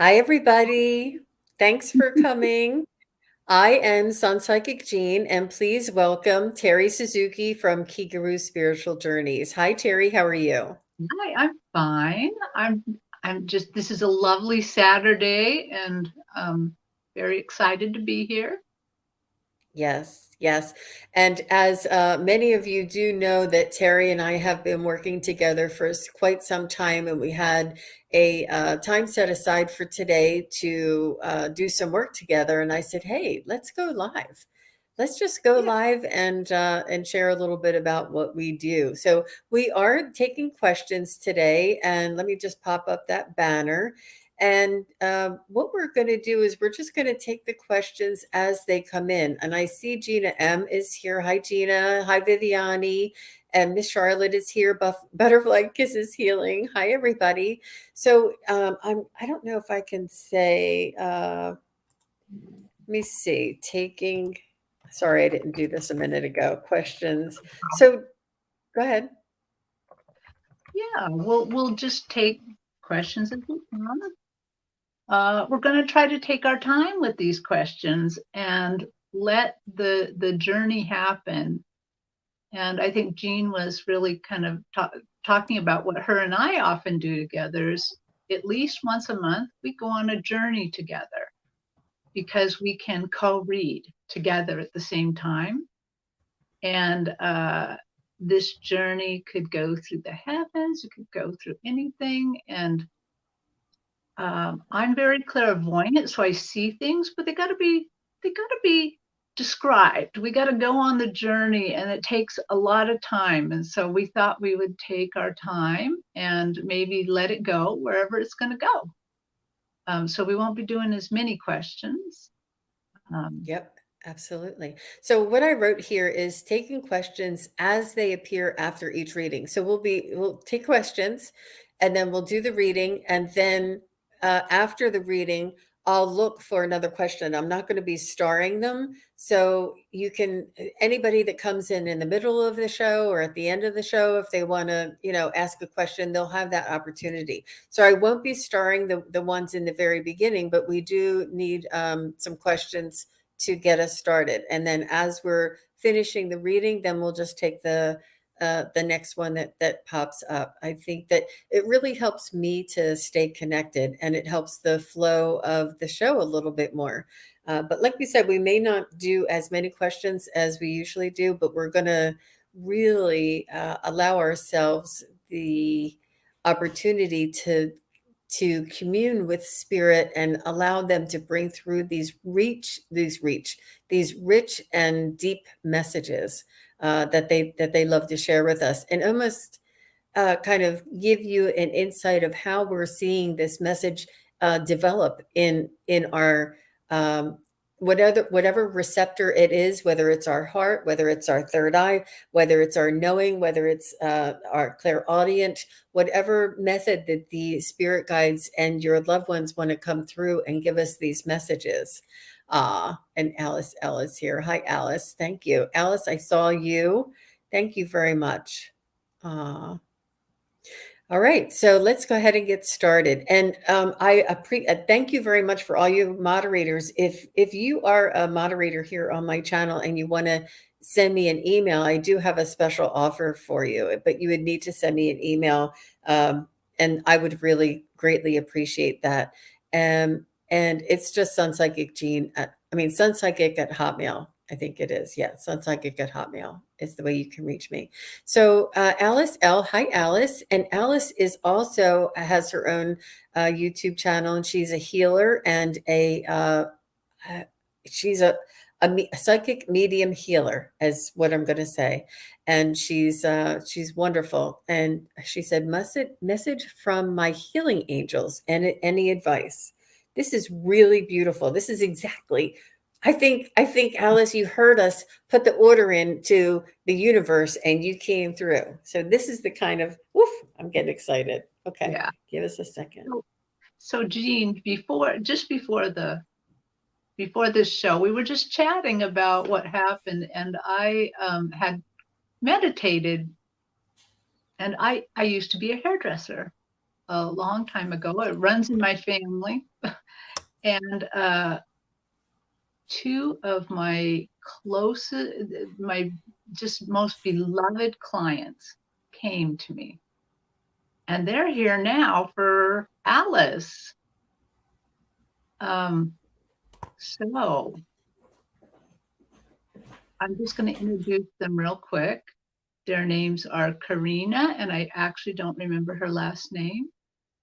Hi, everybody. Thanks for coming. I am Sun Psychic Jean, and please welcome Terri Suzuki from Kigaru Spiritual Journeys. Hi, Terry. How are you? Hi, I'm fine. I'm just this is a lovely Saturday and very excited to be here. Yes, yes. And as many of you do know, that Terry and I have been working together for quite some time, and we had a time set aside for today to do some work together. And I said, "Hey, let's go live. Let's just go Yeah. live and share a little bit about what we do." So we are taking questions today, and let me just pop up that banner. And what we're going to do is we're just going to take the questions as they come in. And I see Gina M is here. Hi, Gina. Hi, Viviani. And Miss Charlotte is here. Butterfly Kisses Healing. Hi, everybody. So I don't know if I can say, let me see, sorry, I didn't do this a minute ago. Questions. So go ahead. Yeah, we'll just take questions as we come. We're going to try to take our time with these questions and let the journey happen. And I think Jean was really kind of talking about what her and I often do together is at least once a month we go on a journey together because we can co-read together at the same time. And this journey could go through the heavens, it could go through anything. And I'm very clairvoyant, so I see things, but they gotta be described. We got to go on the journey, and it takes a lot of time. And so we thought we would take our time and maybe let it go wherever it's going to go. So we won't be doing as many questions. Um, Yep, absolutely. So what I wrote here is taking questions as they appear after each reading. So we'll take questions, and then we'll do the reading, and then after the reading, I'll look for another question. I'm not going to be starring them. So you can, anybody that comes in the middle of the show or at the end of the show, if they want to, ask a question, they'll have that opportunity. So I won't be starring the ones in the very beginning, but we do need some questions to get us started. And then as we're finishing the reading, then we'll just take the next one that pops up. I think that it really helps me to stay connected, and it helps the flow of the show a little bit more. But like we said, we may not do as many questions as we usually do, but we're going to really allow ourselves the opportunity to commune with spirit and allow them to bring through these rich and deep messages that they love to share with us, and almost kind of give you an insight of how we're seeing this message develop in our whatever receptor it is, whether it's our heart, whether it's our third eye, whether it's our knowing, whether it's our clairaudient, whatever method that the spirit guides and your loved ones want to come through and give us these messages. And Alice L is here. Hi, Alice. Thank you. Alice, I saw you. Thank you very much. All right, so let's go ahead and get started. And thank you very much for all you moderators. If you are a moderator here on my channel and you want to send me an email, I do have a special offer for you, but you would need to send me an email, and I would really greatly appreciate that. And it's just Sunpsychic at Hotmail. I think it is. Yeah, Sunpsychic at Hotmail is the way you can reach me. So Alice L, hi Alice, and Alice is also has her own YouTube channel, and she's a healer and uh, she's a psychic medium healer, is what I'm going to say, and she's wonderful. And she said, message from my healing angels, and any advice. This is really beautiful. This is exactly. I think Alice, you heard us put the order into the universe and you came through. So this is the kind of woof, I'm getting excited. Okay, yeah. give us a second. So, so Jean, before this show, we were just chatting about what happened, and I had meditated, and I used to be a hairdresser, a long time ago. It runs in my family. And two of my closest, my just most beloved clients came to me. And they're here now for Alice. So I'm just going to introduce them real quick. Their names are Karina, and I actually don't remember her last name,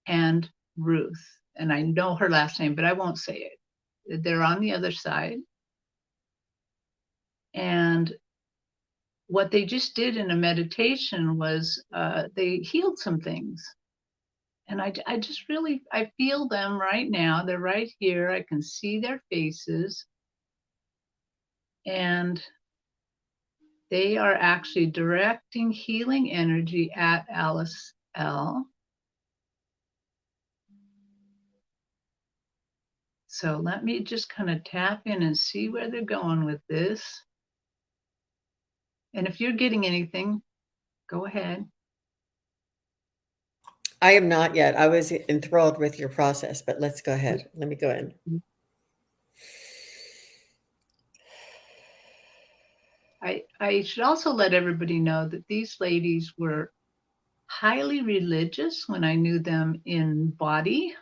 and Ruth. And I know her last name, but I won't say it. They're on the other side. And what they just did in a meditation was they healed some things. And I just really, I feel them right now. They're right here. I can see their faces. And they are actually directing healing energy at Alice L. So let me just kind of tap in and see where they're going with this. And if you're getting anything, go ahead. I am not yet. I was enthralled with your process, but let's go ahead. Let me go in. I should also let everybody know that these ladies were highly religious when I knew them in body,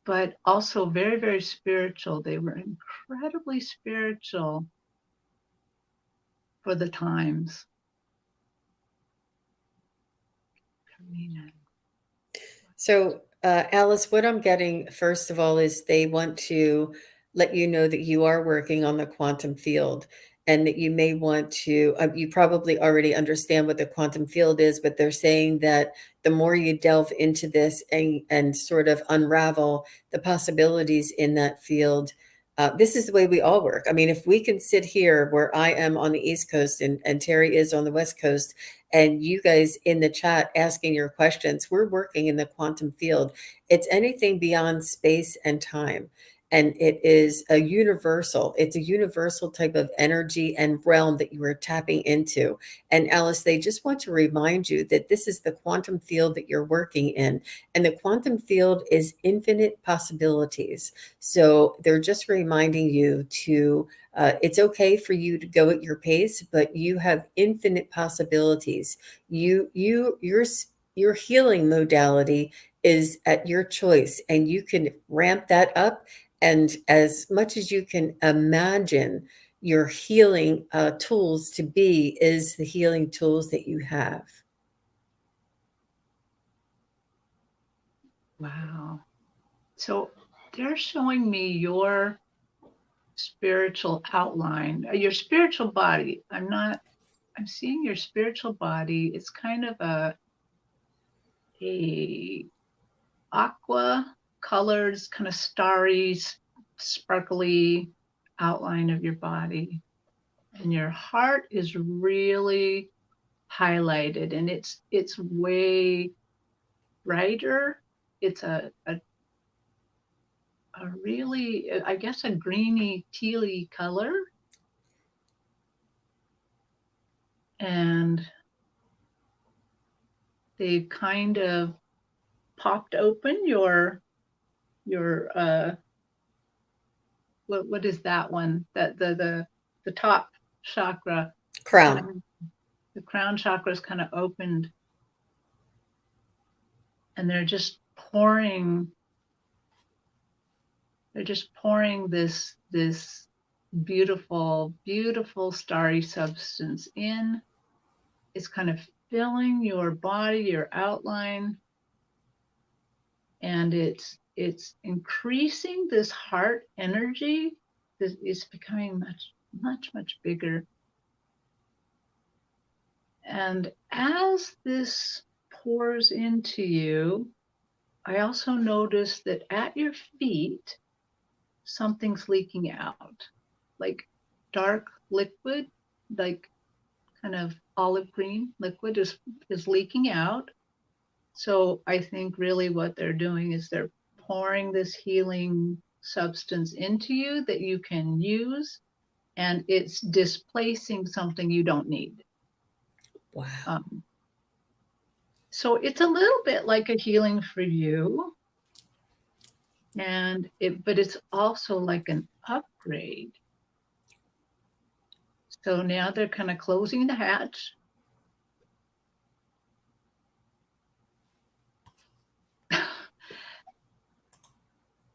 but also very, very spiritual. They were incredibly spiritual for the times. So, Alice, what I'm getting, first of all, is they want to let you know that you are working on the quantum field and that you may want to, you probably already understand what the quantum field is, but they're saying that the more you delve into this and sort of unravel the possibilities in that field, this is the way we all work. I mean, if we can sit here where I am on the East Coast and Terri is on the West Coast, and you guys in the chat asking your questions, we're working in the quantum field. It's anything beyond space and time. And it's a universal type of energy and realm that you are tapping into. And Alice, they just want to remind you that this is the quantum field that you're working in. And the quantum field is infinite possibilities. So they're just reminding you to it's okay for you to go at your pace, but you have infinite possibilities. Your healing modality is at your choice, and you can ramp that up. And as much as you can imagine your healing tools to be, is the healing tools that you have. Wow. So they're showing me your spiritual outline, your spiritual body. I'm seeing your spiritual body. It's kind of a aqua colored, kind of starry, sparkly outline of your body. And your heart is really highlighted, and it's way brighter. It's a really, I guess, a greeny, tealy color. And they've kind of popped open your what is that one? That the top chakra. Crown. The crown chakra is kind of opened, and they're just pouring this beautiful, beautiful starry substance in. It's kind of filling your body, your outline, and it's increasing this heart energy. This is becoming much bigger. And as this pours into you, I also notice that at your feet, something's leaking out, like dark liquid, like kind of olive green liquid is leaking out. So I think really what they're doing is they're pouring this healing substance into you that you can use, and it's displacing something you don't need. Wow. So it's a little bit like a healing for you. But it's also like an upgrade. So now they're kind of closing the hatch.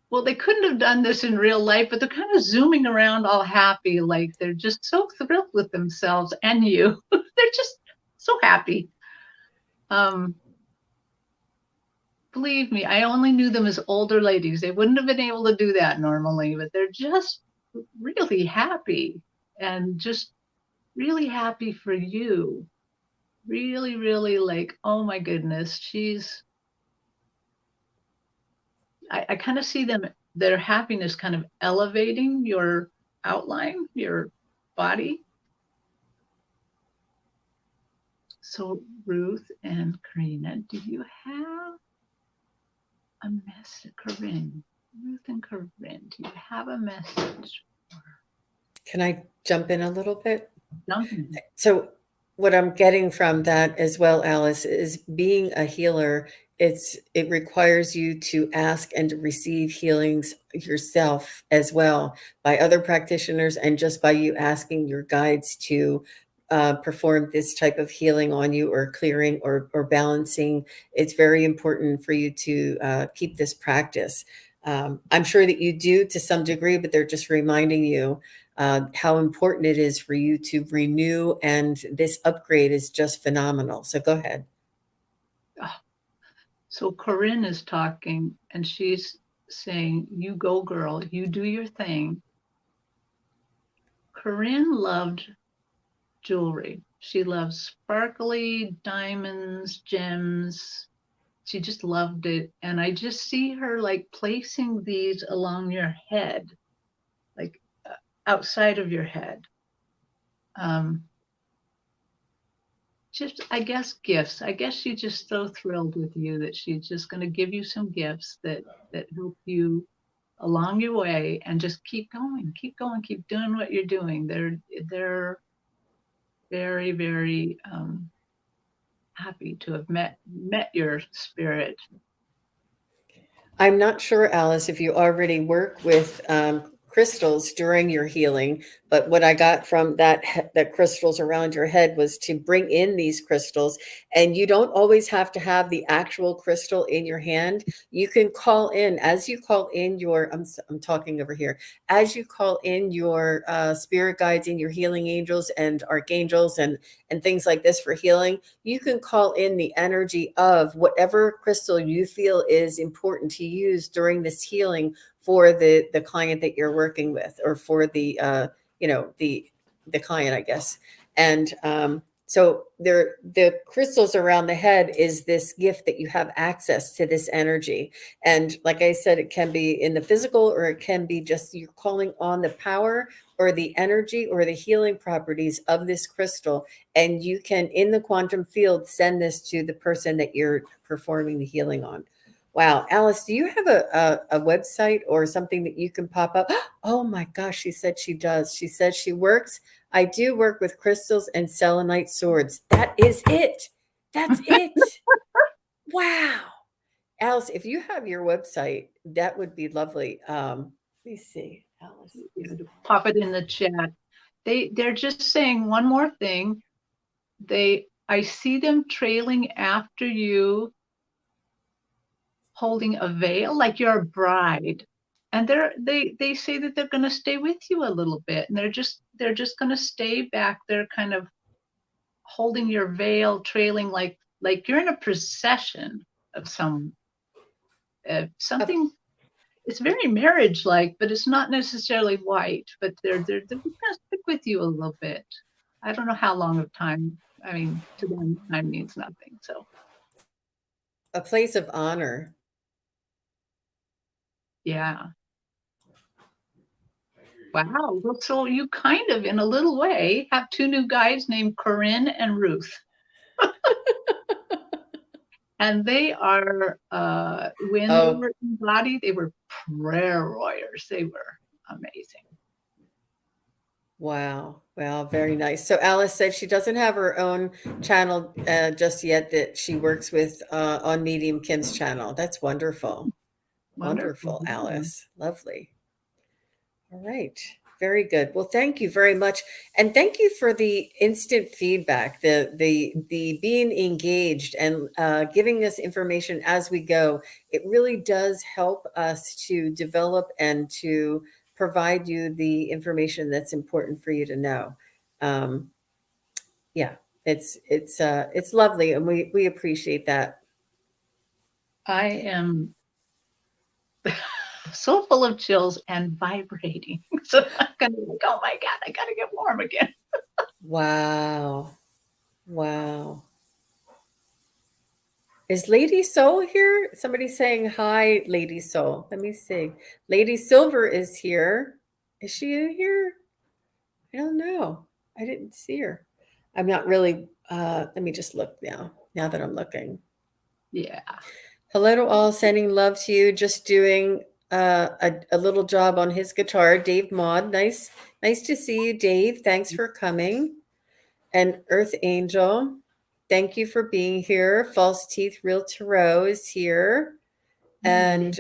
Well, they couldn't have done this in real life, but they're kind of zooming around all happy, like they're just so thrilled with themselves and you. They're just so happy. Believe me, I only knew them as older ladies. They wouldn't have been able to do that normally, but they're just really happy and just really happy for you. Really, really like, oh my goodness, I kind of see their happiness kind of elevating your outline, your body. So Ruth and Karina, do you have a message? Corinne, Ruth and Corinne, do you have a message? Can I jump in a little bit? Something. So what I'm getting from that as well, Alice, is being a healer, it requires you to ask and to receive healings yourself as well by other practitioners and just by you asking your guides to perform this type of healing on you or clearing or balancing. It's very important for you to keep this practice. I'm sure that you do to some degree, but they're just reminding you how important it is for you to renew, and this upgrade is just phenomenal. So go ahead. So Corinne is talking and she's saying, you go girl, you do your thing. Corinne loved jewelry. She loves sparkly diamonds, gems. She just loved it. And I just see her like placing these along your head, like outside of your head. Just, I guess, gifts. I guess she's just so thrilled with you that she's just going to give you some gifts that help you along your way, and just keep going, keep doing what you're doing. They're very, very happy to have met your spirit. I'm not sure, Alice, if you already work with crystals during your healing, but what I got from that crystals around your head was to bring in these crystals, and you don't always have to have the actual crystal in your hand. You can call in as you call in your. I'm talking over here as you call in your spirit guides and your healing angels and archangels and things like this for healing. You can call in the energy of whatever crystal you feel is important to use during this healing for the client that you're working with, or for the the client, I guess. And so the crystals around the head is this gift that you have access to this energy. And like I said, it can be in the physical, or it can be just you're calling on the power or the energy or the healing properties of this crystal. And you can, in the quantum field, send this to the person that you're performing the healing on. Wow. Alice, do you have a website or something that you can pop up? Oh my gosh, she said she does. She says she works. I do work with crystals and selenite swords. That is it. That's it. Wow. Alice, if you have your website, that would be lovely. Let me see, Alice. Pop it in the chat. They're just saying one more thing. I see them trailing after you, holding a veil like you're a bride, and they say that they're going to stay with you a little bit, and they're just going to stay back there, kind of holding your veil, trailing like you're in a procession of something. It's very marriage like, but it's not necessarily white, but they're going to stick with you a little bit. I don't know how long of time. I mean, to them, time means nothing. So A place of honor. yeah. Wow. Well, so you kind of, in a little way, have two new guys named Corinne and Ruth. And they are, when they were embodied, they were prayer warriors. They were amazing. Wow. Well, very nice. So Alice said she doesn't have her own channel just yet, that she works with on Medium Kim's channel. That's wonderful. Wonderful. Wonderful, Yeah. Alice. Lovely. All right. Very good. Well, thank you very much. And thank you for the instant feedback, the being engaged and giving us information as we go. It really does help us to develop and to provide you the information that's important for you to know. Um, yeah, it's lovely, and we appreciate that. I am so full of chills and vibrating. So I'm gonna be like, oh my God, I gotta get warm again. Wow. Wow. Is Lady Soul here? Somebody's saying hi, Lady Soul. Let me see. Lady Silver is here. Is she here? I don't know. I didn't see her. I'm not really let me just look now that I'm looking. Yeah. Hello to all, sending love to you. Just doing a little job on his guitar. Dave Maud. Nice to see you, Dave. Thanks for coming. And Earth Angel, thank you for being here. False Teeth Real Tarot is here. And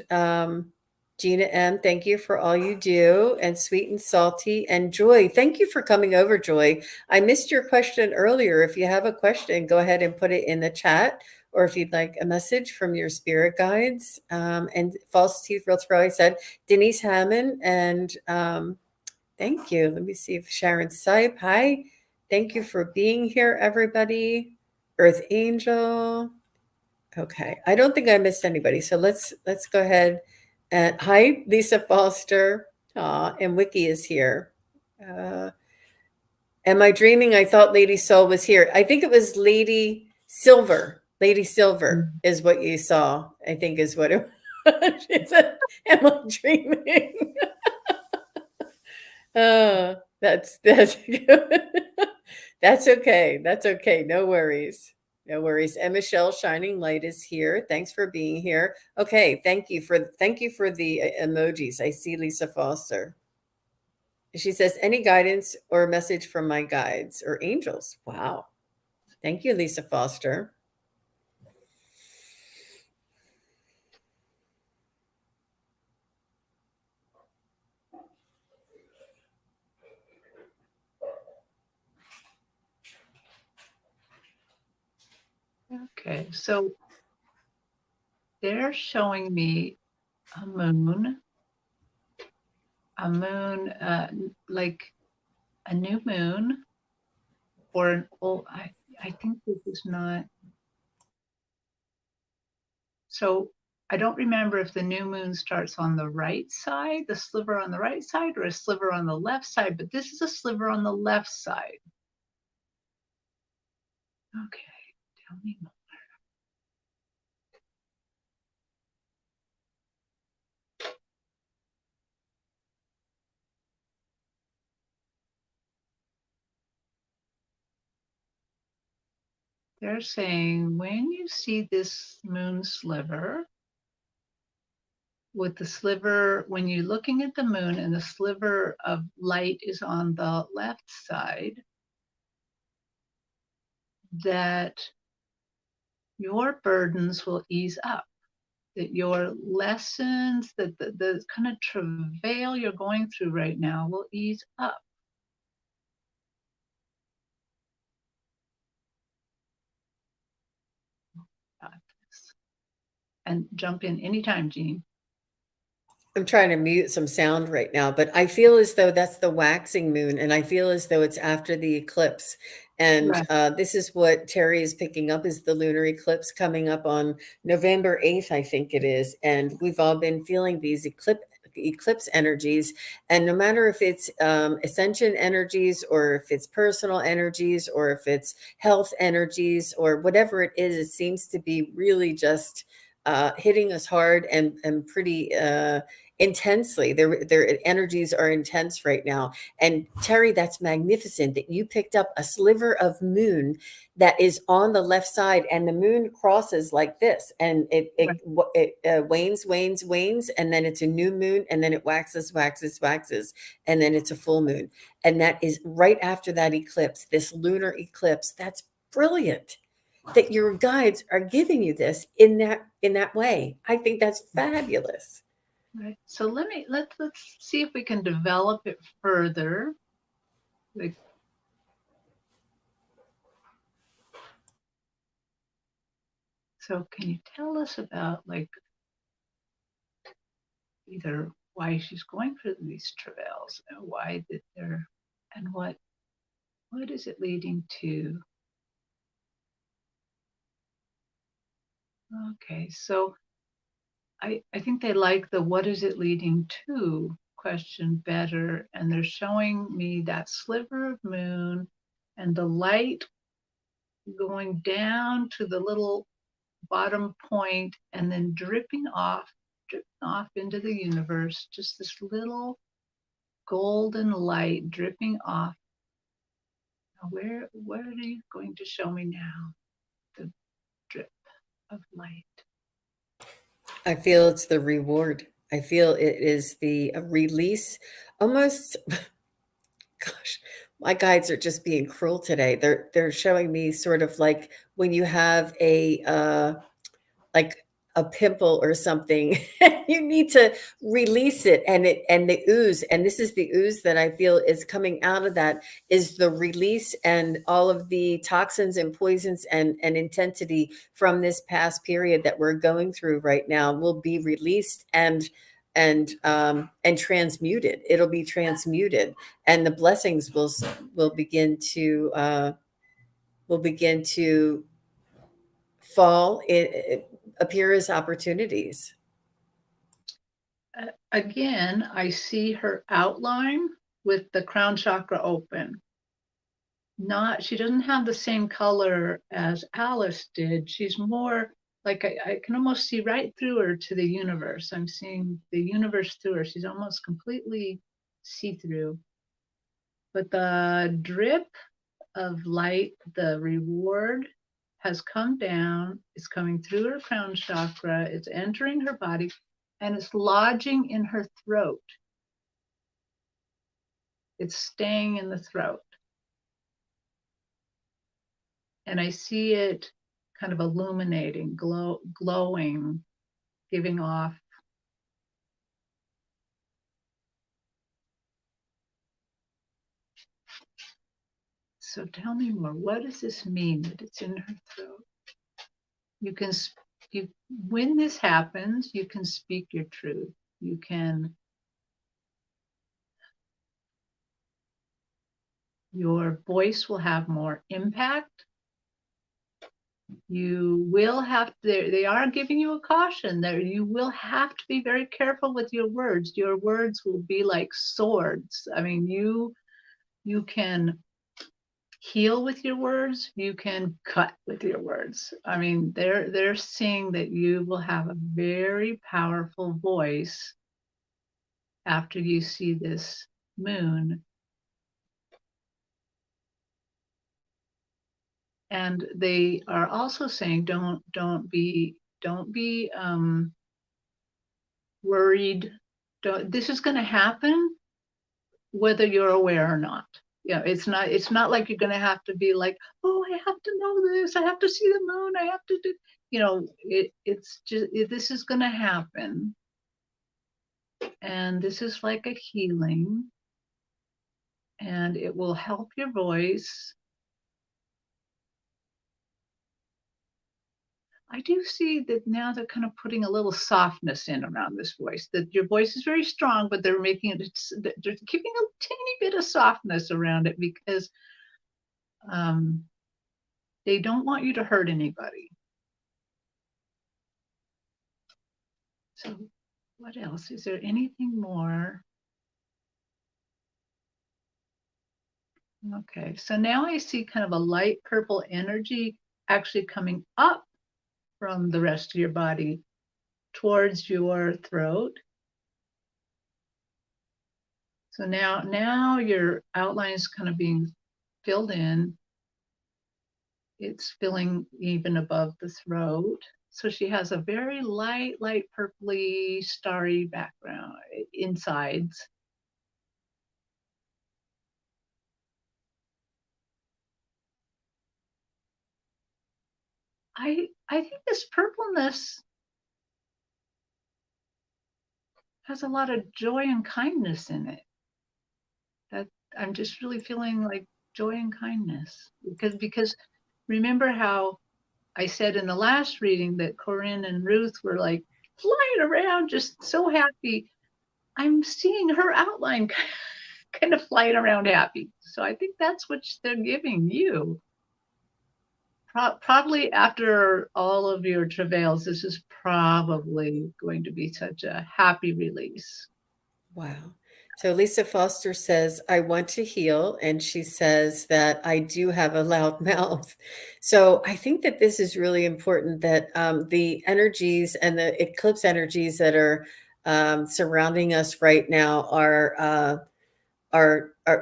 Gina M, thank you for all you do. And Sweet and Salty and Joy, thank you for coming over, Joy. I missed your question earlier. If you have a question, go ahead and put it in the chat, or if you'd like a message from your spirit guides. And False Teeth Real Tarot, I said Denise Hammond. And thank you. Let me see if Sharon Sipe, hi. Thank you for being here, everybody. Earth Angel. Okay. I don't think I missed anybody. So let's go ahead and hi, Lisa Foster. And Wiki is here. Uh, am I dreaming? I thought Lady Soul was here. I think it was Lady Silver. Lady Silver is what you saw, I think is what it was. She said, am I dreaming? That's good. That's okay. That's okay. No worries. No worries. And Michelle Shining Light is here. Thanks for being here. Okay, thank you for the emojis. I see Lisa Foster. She says, any guidance or message from my guides or angels? Wow. Thank you, Lisa Foster. Okay, so they're showing me a moon, like a new moon, or an old. I think this is not. So I don't remember if the new moon starts on the right side, the sliver on the right side, or a sliver on the left side. But this is a sliver on the left side. Okay, tell me more. They're saying when you see this moon sliver, with the sliver, when you're looking at the moon and the sliver of light is on the left side, that your burdens will ease up, that your lessons, that the kind of travail you're going through right now will ease up. And jump in anytime, Jean. I'm trying to mute some sound right now, but I feel as though that's the waxing moon, and I feel as though it's after the eclipse. And Right. this is what Terry is picking up, is the lunar eclipse coming up on November 8th, I think it is. And we've all been feeling these eclipse energies. And no matter if it's ascension energies, or if it's personal energies, or if it's health energies, or whatever it is, it seems to be really just hitting us hard and pretty intensely. Their energies are intense right now. And Terri, that's magnificent that you picked up a sliver of moon that is on the left side, and the moon crosses like this, and it wanes, and then it's a new moon, and then it waxes, and then it's a full moon, and that is right after that eclipse, this lunar eclipse. That's brilliant that your guides are giving you this in that way. I think that's fabulous. Right. So let's see if we can develop it further. Like, so can you tell us about like either why she's going through these travails and why that they're, and what is it leading to? Okay, so I think they like the what is it leading to question better, and they're showing me that sliver of moon and the light going down to the little bottom point and then dripping off into the universe, just this little golden light dripping off. Now where are you going to show me now? The drip of light. I feel it's the reward. I feel it is the release. Almost, gosh, my guides are just being cruel today. They're showing me sort of like when you have a like a pimple or something, you need to release it, and the ooze, and this is the ooze that I feel is coming out of that, is the release, and all of the toxins and poisons and intensity from this past period that we're going through right now will be released and transmuted. It'll be transmuted, and the blessings will begin to fall, appear as opportunities. Again, I see her outline with the crown chakra open. She doesn't have the same color as Alice did. She's more like I can almost see right through her to the universe. I'm seeing the universe through her. She's almost completely see-through. But the drip of light, the reward, has come down. It's coming through her crown chakra. It's entering her body, and it's lodging in her throat. It's staying in the throat. And I see it kind of illuminating, glowing, giving off. So tell me more. What does this mean that it's in her throat? When this happens, you can speak your truth. Your voice will have more impact. You will have to, they are giving you a caution there. You will have to be very careful with your words. Your words will be like swords. I mean, you can heal with your words, you can cut with your words. I mean, they're seeing that you will have a very powerful voice after you see this moon. And they are also saying don't be worried. This is going to happen whether you're aware or not. Yeah, it's not like you're going to have to be like, oh, I have to know this, I have to see the moon, I have to do, it's just, this is going to happen, and this is like a healing, and it will help your voice. I do see that now they're kind of putting a little softness in around this voice, that your voice is very strong, but they're making it, they're keeping a teeny bit of softness around it because they don't want you to hurt anybody. So what else? Is there anything more? Okay, so now I see kind of a light purple energy actually coming up from the rest of your body, towards your throat. So now your outline is kind of being filled in. It's filling even above the throat. So she has a very light purpley, starry background, insides. I think this purpleness has a lot of joy and kindness in it. That I'm just really feeling like joy and kindness because remember how I said in the last reading that Corinne and Ruth were like flying around just so happy. I'm seeing her outline kind of flying around happy. So I think that's what they're giving you. Probably after all of your travails, this is probably going to be such a happy release. Wow. So Lisa Foster says, I want to heal. And she says that I do have a loud mouth. So I think that this is really important that the energies and the eclipse energies that are surrounding us right now are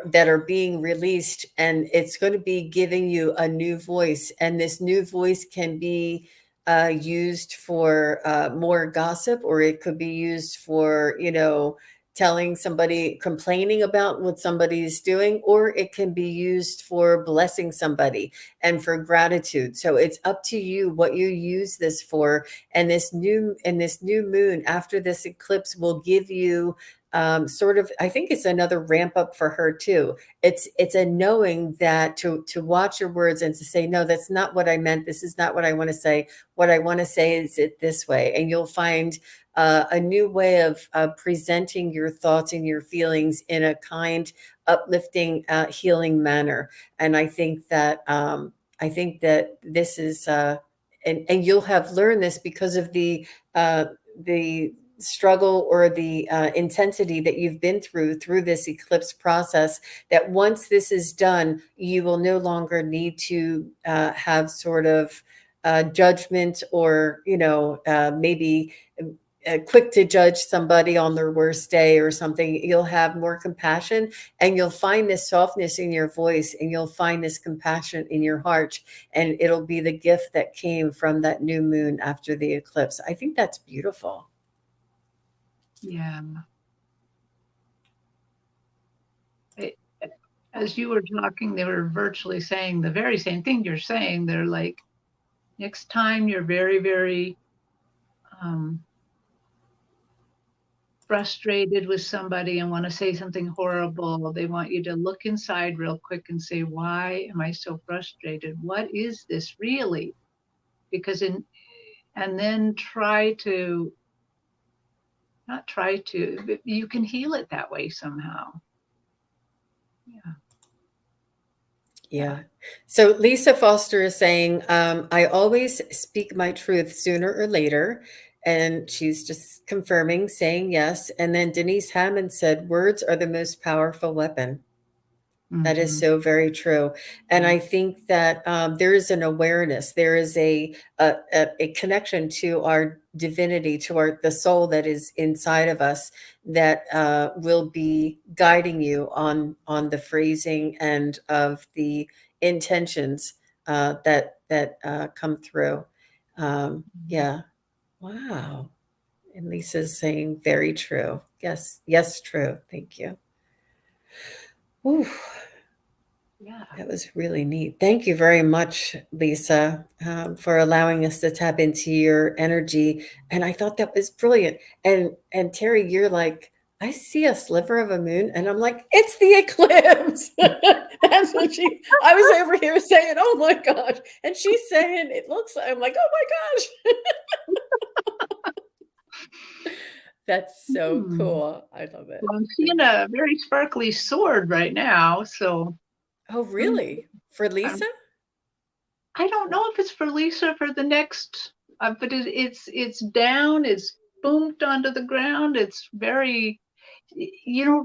that are being released, and it's going to be giving you a new voice, and this new voice can be used for more gossip, or it could be used for telling somebody, complaining about what somebody's doing, or it can be used for blessing somebody and for gratitude. So it's up to you what you use this for. And this new moon after this eclipse will give you sort of, I think it's another ramp up for her too. It's a knowing that to watch your words and to say, no, that's not what I meant. This is not what I want to say. What I want to say is it this way. And you'll find a new way of presenting your thoughts and your feelings in a kind, uplifting, healing manner. And I think that this is and you'll have learned this because of the struggle or the intensity that you've been through this eclipse process, that once this is done, you will no longer need to have sort of judgment, or maybe quick to judge somebody on their worst day or something. You'll have more compassion, and you'll find this softness in your voice, and you'll find this compassion in your heart, and it'll be the gift that came from that new moon after the eclipse. I think that's beautiful. Yeah. As you were talking, they were virtually saying the very same thing you're saying. They're like, next time you're very, very frustrated with somebody and want to say something horrible, they want you to look inside real quick and say, why am I so frustrated? What is this really? And then not try to, but you can heal it that way somehow. Yeah. Yeah. So Lisa Foster is saying, I always speak my truth sooner or later. And she's just confirming, saying yes. And then Denise Hammond said, words are the most powerful weapon. That is Mm-hmm. so very true. And I think that there is an awareness, there is a connection to our divinity, to the soul that is inside of us, that will be guiding you on the phrasing and of the intentions that come through. Yeah. Wow. And Lisa's saying very true. Yes. Yes, true. Thank you. Ooh. Yeah. That was really neat. Thank you very much, Lisa, for allowing us to tap into your energy. And I thought that was brilliant. And Terry, you're like, I see a sliver of a moon, and I'm like, it's the eclipse. That's what I was over here saying, oh my gosh. And she's saying it looks like, I'm like, oh my gosh. That's so Hmm. cool. I love it. Well, I'm seeing a very sparkly sword right now, so Oh, really? For Lisa? I don't know if it's for Lisa for the next, but it's down, it's boomed onto the ground. It's very,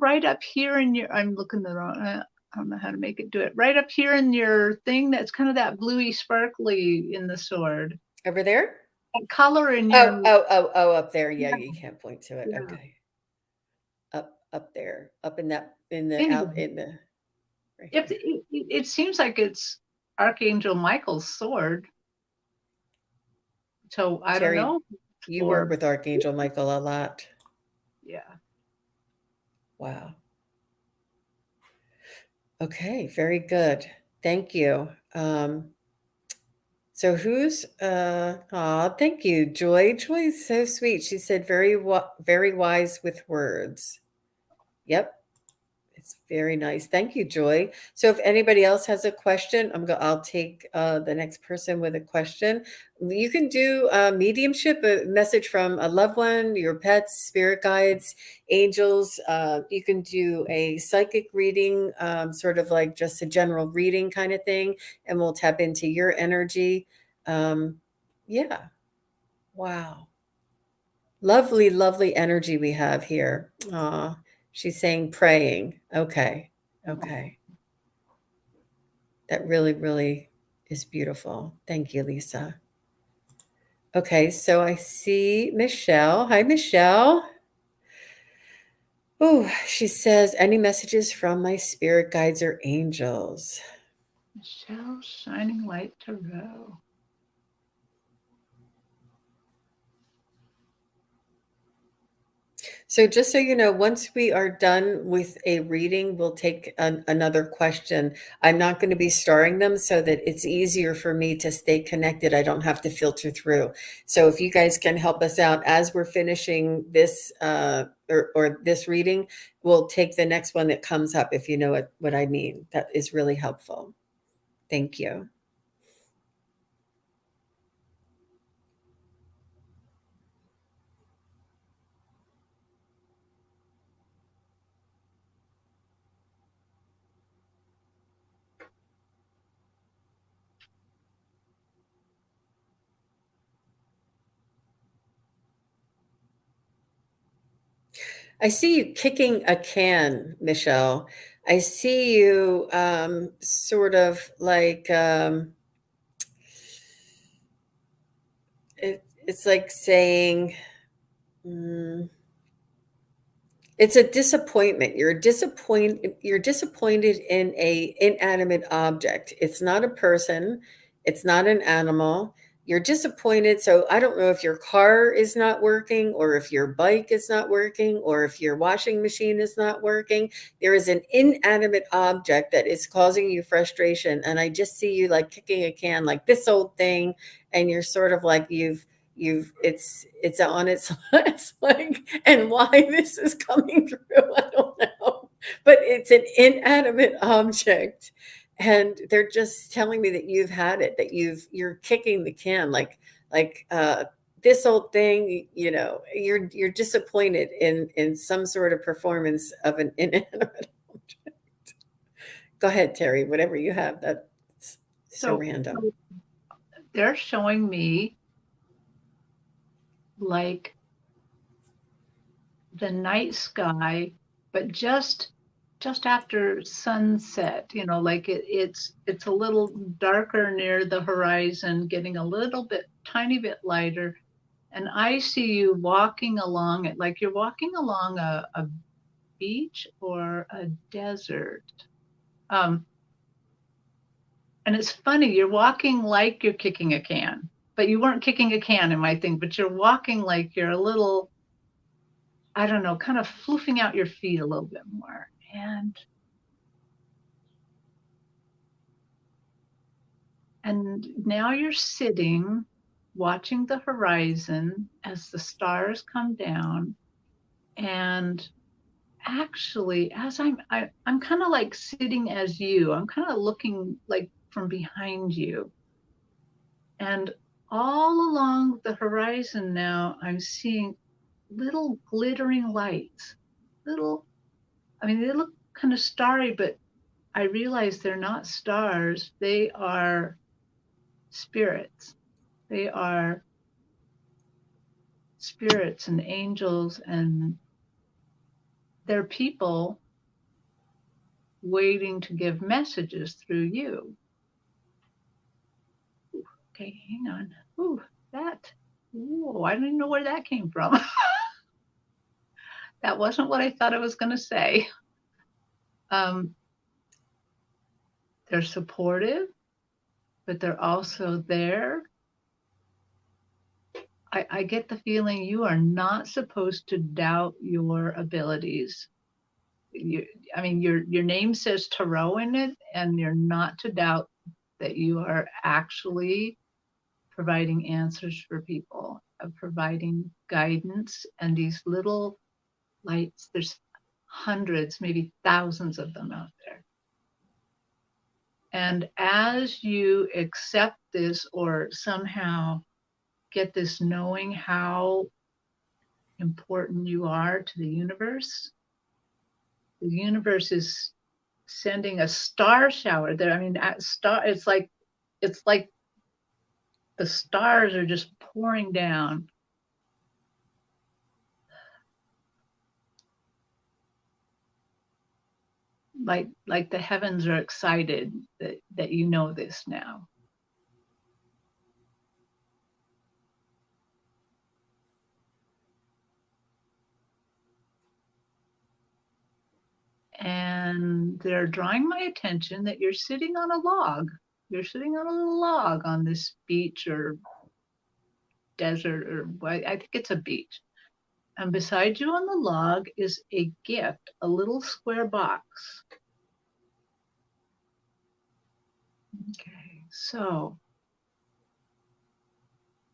right up here in your. I'm looking the wrong. I don't know how to make it do it. Right up here in your thing, that's kind of that bluey sparkly in the sword. Over there? color in your, Oh, up there. Yeah, yeah, you can't point to it. yeah. Okay. Up there. Up in that, in the, Anyway, out in the, right if here. it seems like it's Archangel Michael's sword, so I don't Terry, know. you work Or with Archangel Michael a lot. yeah, Wow. Okay, very good. Thank you. So who's thank you, Joy. Joy is so sweet. She said very wise with words. Yep. It's very nice. Thank you, Joy. So if anybody else has a question, I'll take the next person with a question. You can do mediumship, a message from a loved one, your pets, spirit guides, angels. You can do a psychic reading, sort of like just a general reading kind of thing, and we'll tap into your energy. Yeah. Wow. Lovely, lovely energy we have here. She's saying praying. Okay. Okay. That really, really is beautiful. Thank you, Lisa. Okay, so I see Michelle. Hi, Michelle. Oh, she says, any messages from my spirit guides or angels? Michelle Shining Light Tarot. So just so you know, once we are done with a reading, we'll take another question. I'm not going to be starring them so that it's easier for me to stay connected. I don't have to filter through. So if you guys can help us out as we're finishing this or this reading, we'll take the next one that comes up, if you know what I mean. That is really helpful. Thank you. I see you kicking a can, Michelle. I see you sort of like it's like saying, mm, it's a disappointment. You're disappointed in a inanimate object. It's not a person, it's not an animal. You're disappointed. So I don't know if your car is not working or if your bike is not working or if your washing machine is not working. There is an inanimate object that is causing you frustration. And I just see you like kicking a can like this old thing, and you're sort of like it's on its last leg, and why this is coming through I don't know, but it's an inanimate object, and they're just telling me that you've had it, that you're kicking the can like this old thing, you're disappointed in some sort of performance of an inanimate object. Go ahead, Terry, whatever you have. That's so So random. they're showing me like the night sky, but just after sunset, like it's a little darker near the horizon, getting a little bit tiny bit lighter. And I see you walking along it like you're walking along a beach or a desert. Um, and it's funny, you're walking like you're kicking a can, but you weren't kicking a can in my thing, but you're walking like you're a little, I don't know, kind of floofing out your feet a little bit more. And now you're sitting watching the horizon as the stars come down. And actually, as I'm kind of like sitting as you, I'm kind of looking like from behind you. And all along the horizon now, I'm seeing little glittering lights. Little, I mean, they look kind of starry, but I realize they're not stars. They are spirits. They are spirits and angels, and they're people waiting to give messages through you. Okay, hang on. Ooh, that. Ooh, I don't even know where that came from. That wasn't what I thought I was going to say. Um, they're supportive, but they're also there. I get the feeling you are not supposed to doubt your abilities. You, I mean, your name says tarot in it, and you're not to doubt that you are actually providing answers for people, providing guidance, and these little lights. There's hundreds, maybe thousands of them out there. And as you accept this or somehow get this knowing how important you are to the universe is sending a star shower there. I mean, it's like the stars are just pouring down. Like the heavens are excited that you know this now. And they're drawing my attention that you're sitting on a log. You're sitting on a little log on this beach or desert, or I think it's a beach. And beside you on the log is a gift, a little square box. Okay, so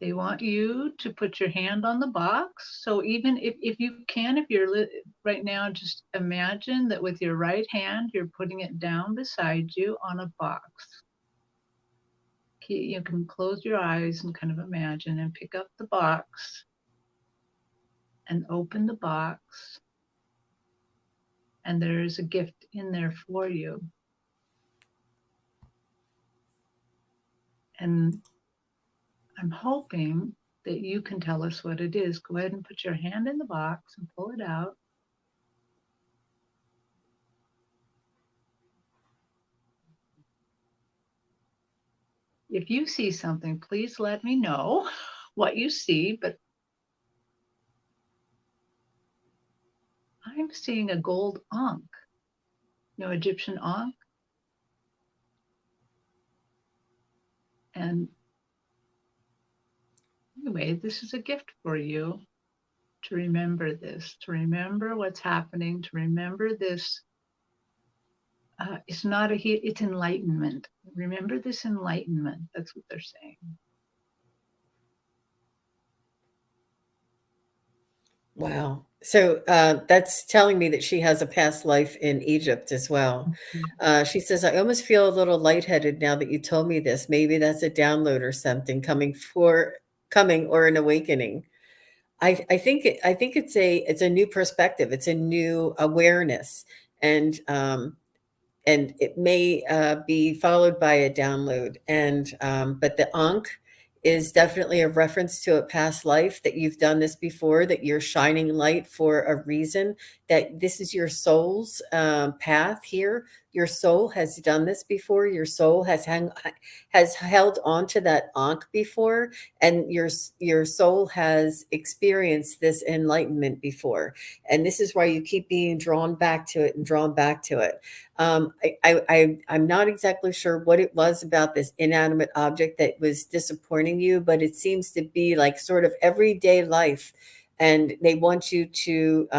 they want you to put your hand on the box. So even if you can, if you're right now, just imagine that with your right hand, you're putting it down beside you on a box. You can close your eyes and kind of imagine and pick up the box and open the box. And there's a gift in there for you. And I'm hoping that you can tell us what it is. Go ahead and put your hand in the box and pull it out. If you see something, please let me know what you see, but I'm seeing a gold ankh, Egyptian ankh. And anyway, this is a gift for you to remember this, to remember what's happening, to remember this. It's not it's enlightenment. Remember this enlightenment. That's what they're saying. Wow. So that's telling me that she has a past life in Egypt as well. She says, I almost feel a little lightheaded now that you told me this. Maybe that's a download or something coming or an awakening. I think it's a new perspective. It's a new awareness. And it may be followed by a download. And but the Ankh is definitely a reference to a past life, that you've done this before, that you're shining light for a reason, that this is your soul's path here. Your soul has done this before. Your soul has held on to that Ankh before, and your soul has experienced this enlightenment before. And this is why you keep being drawn back to it and drawn back to it. I'm not exactly sure what it was about this inanimate object that was disappointing you, but it seems to be like sort of everyday life. And they want you to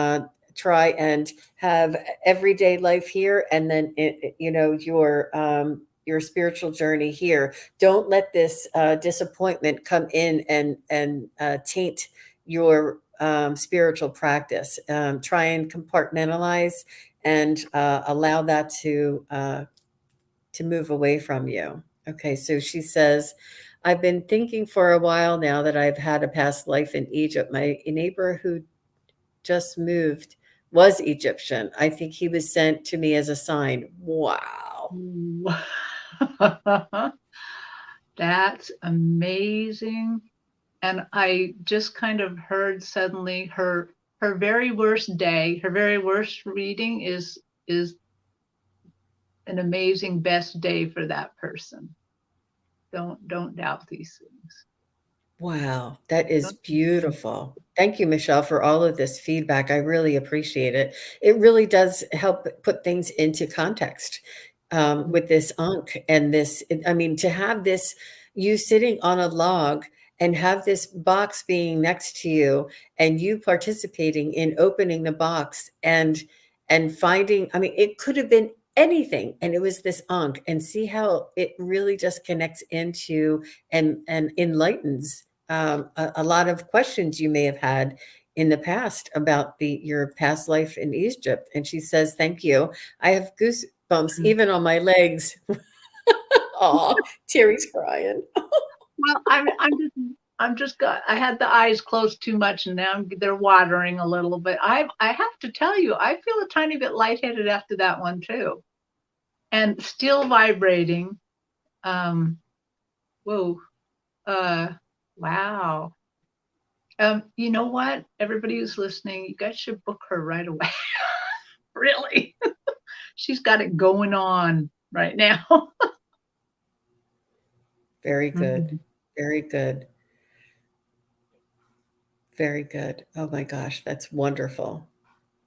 try and have everyday life here, and then your spiritual journey here. Don't let this disappointment come in and taint your spiritual practice. Try and compartmentalize and allow that to move away from you. Okay, so she says, I've been thinking for a while now that I've had a past life in Egypt. My neighbor who just moved was Egyptian. I think he was sent to me as a sign. Wow. That's amazing. And I just kind of heard suddenly her very worst day, her very worst reading is an amazing best day for that person. Don't doubt these things. Wow, that is beautiful. Thank you, Michelle, for all of this feedback. I really appreciate it. It really does help put things into context with this Ankh and this. I mean, to have this, you sitting on a log and have this box being next to you and you participating in opening the box and finding, I mean, it could have been anything and it was this Ankh, and see how it really just connects into and enlightens a lot of questions you may have had in the past about your past life in Egypt. And she says, "Thank you. I have goosebumps even on my legs." Aw, Terry's crying. Well, I'm just got I had the eyes closed too much and now they're watering a little bit. I have to tell you, I feel a tiny bit lightheaded after that one too. And still vibrating. Whoa. Wow. You know what? Everybody who's listening, you guys should book her right away. Really. She's got it going on right now. Very good. Mhm. Very good. Very good. Oh my gosh, that's wonderful.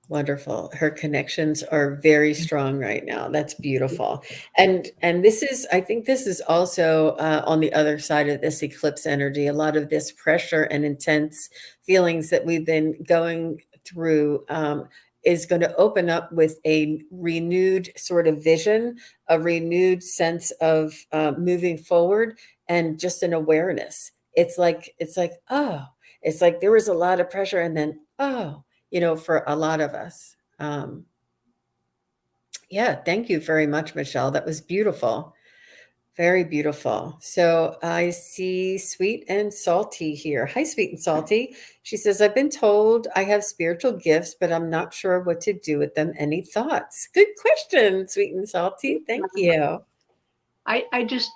Wonderful. Her connections are very strong right now. That's beautiful. And this is, I think this is also on the other side of this eclipse energy. A lot of this pressure and intense feelings that we've been going through is going to open up with a renewed sort of vision, a renewed sense of moving forward, and just an awareness. It's like, oh, it's like there was a lot of pressure, and then, oh, for a lot of us. Yeah, thank you very much, Michelle. That was beautiful. Very beautiful. So I see Sweet and Salty here. Hi, Sweet and Salty. She says, I've been told I have spiritual gifts, but I'm not sure what to do with them. Any thoughts? Good question, Sweet and Salty. Thank you. I just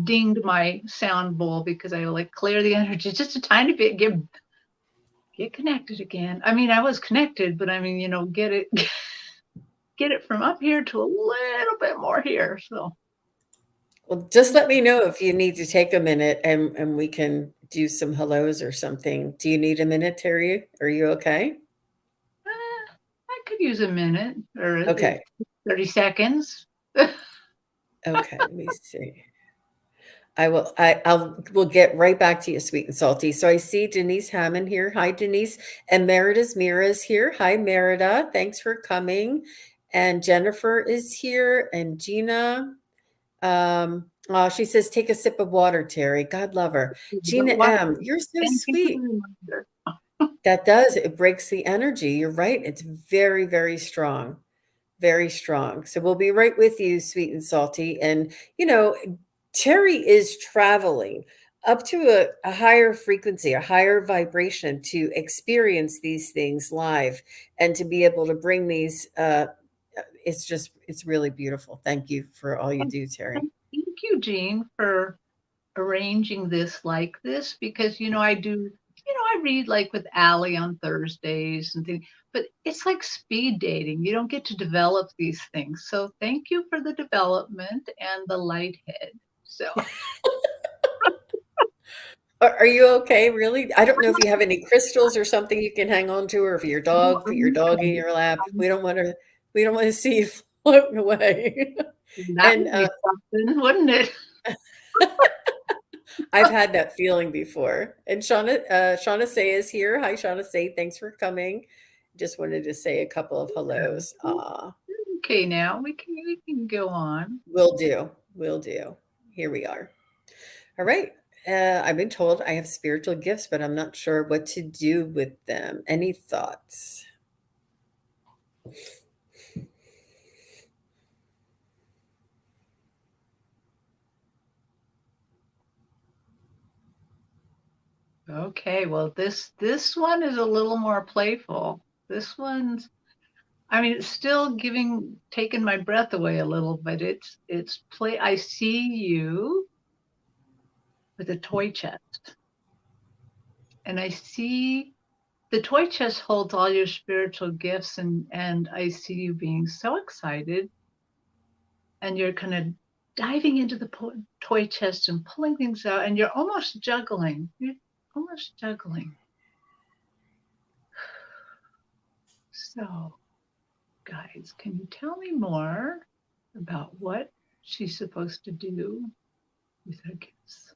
dinged my sound bowl because I like clear the energy just a tiny bit, get connected again. I mean, I was connected, but I mean, get it get it from up here to a little bit more here. So Well, just let me know if you need to take a minute and we can do some hellos or something. Do you need a minute, Terry? Are you okay? I could use a minute or Okay. 30 seconds. Okay. Let me see. We'll get right back to you, Sweet and Salty. So I see Denise Hammond here. Hi, Denise. And Merida's Mira is here. Hi, Merida. Thanks for coming. And Jennifer is here. And Gina. She says, take a sip of water, Terry. God love her. Gina M., you're so Thank you for the sweet. reminder. That does. It breaks the energy. You're right. It's very, very strong. Very strong. So we'll be right with you, Sweet and Salty. And, Terry is traveling up to a higher frequency, a higher vibration to experience these things live and to be able to bring these. It's really beautiful. Thank you for all you do, Terry. Thank you, Jean, for arranging this like this because I read like with Allie on Thursdays and things, but it's like speed dating. You don't get to develop these things. So thank you for the development and the light head. So Are you okay, really? I don't know if you have any crystals or something you can hang on to, or if your dog, put your dog in your lap. We don't want to see you floating away. that And would be something, wouldn't it? I've had that feeling before. And Shauna Say is here. Hi, Shauna Say. Thanks for coming. Just wanted to say a couple of hellos. Okay, now we can go on. Will do. Will do. Here we are. All right. I've been told I have spiritual gifts, but I'm not sure what to do with them. Any thoughts? Okay, well this one is a little more playful. This one's I mean it's still taking my breath away a little, but it's play I see you with a toy chest. And I see the toy chest holds all your spiritual gifts and I see you being so excited and you're kind of diving into the toy chest and pulling things out and you're almost juggling. almost juggling. So, guys, can you tell me more about what she's supposed to do with her gifts?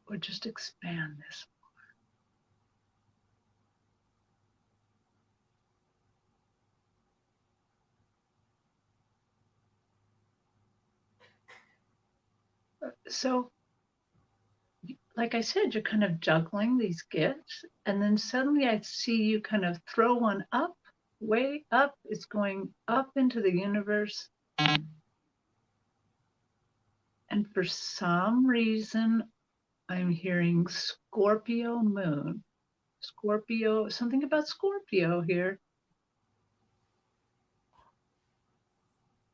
Or just expand this? So, like I said, you're kind of juggling these gifts, and then suddenly I see you kind of throw one up, way up. It's going up into the universe. And for some reason, I'm hearing Scorpio moon. Scorpio, something about Scorpio here.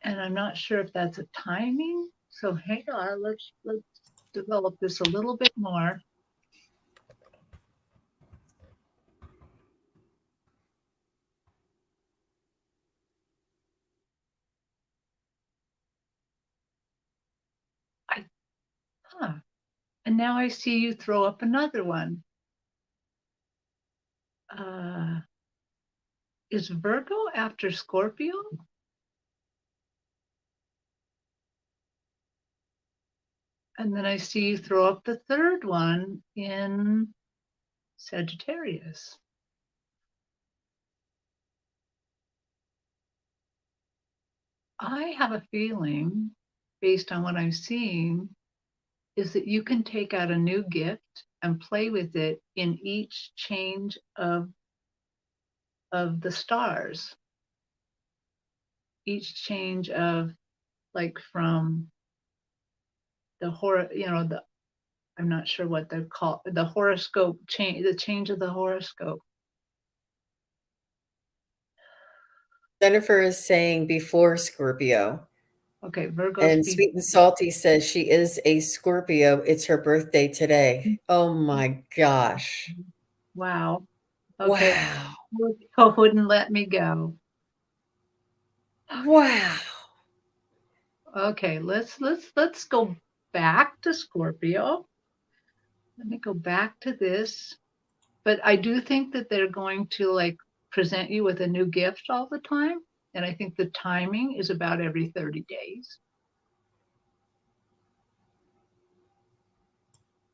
And I'm not sure if that's a timing. So hang on, let's develop this a little bit more. And now I see you throw up another one. Is Virgo after Scorpio? And then I see you throw up the third one in Sagittarius. I have a feeling, based on what I'm seeing, is that you can take out a new gift and play with it in each change of the stars. Each change of, like, from the I'm not sure what they're called, the horoscope change, the change of the horoscope. Jennifer is saying before Scorpio. Okay, Virgo's And Sweet and Salty says she is a Scorpio. It's her birthday today. Oh my gosh. Wow. Okay. Wow. Virgo wouldn't let me go. Wow. Okay, let's go back to Scorpio. Let me go back to this. But I do think that they're going to, like, present you with a new gift all the time. And I think the timing is about every 30 days.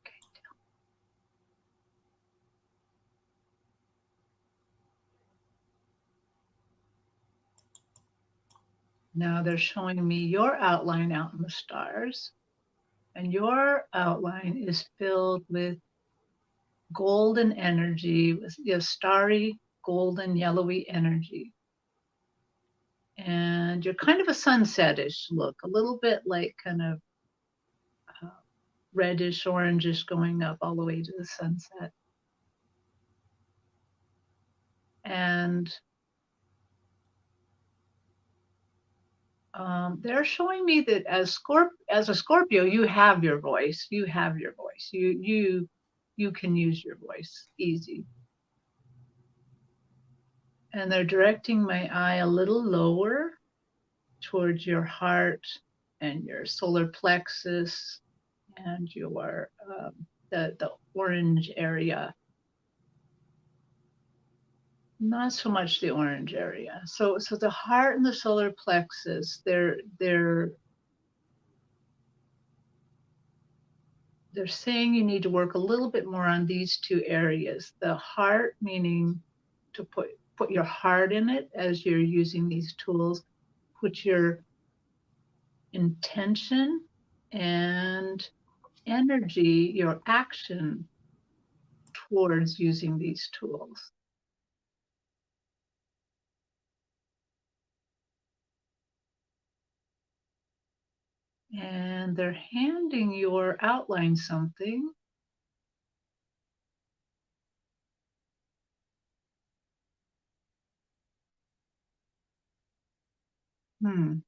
Okay. Now they're showing me your outline out in the stars. And your outline is filled with golden energy, with starry, golden, yellowy energy. And you're kind of a sunsetish look, a little bit like kind of reddish, orangish, going up all the way to the sunset. And they're showing me that as a Scorpio, you have your voice. You have your voice. You can use your voice easy. And they're directing my eye a little lower towards your heart and your solar plexus and your the orange area. Not so much the orange area. So the heart and the solar plexus, they're saying you need to work a little bit more on these two areas. The heart, meaning to put your heart in it as you're using these tools, put your intention and energy, your action towards using these tools. And they're handing your outline something. I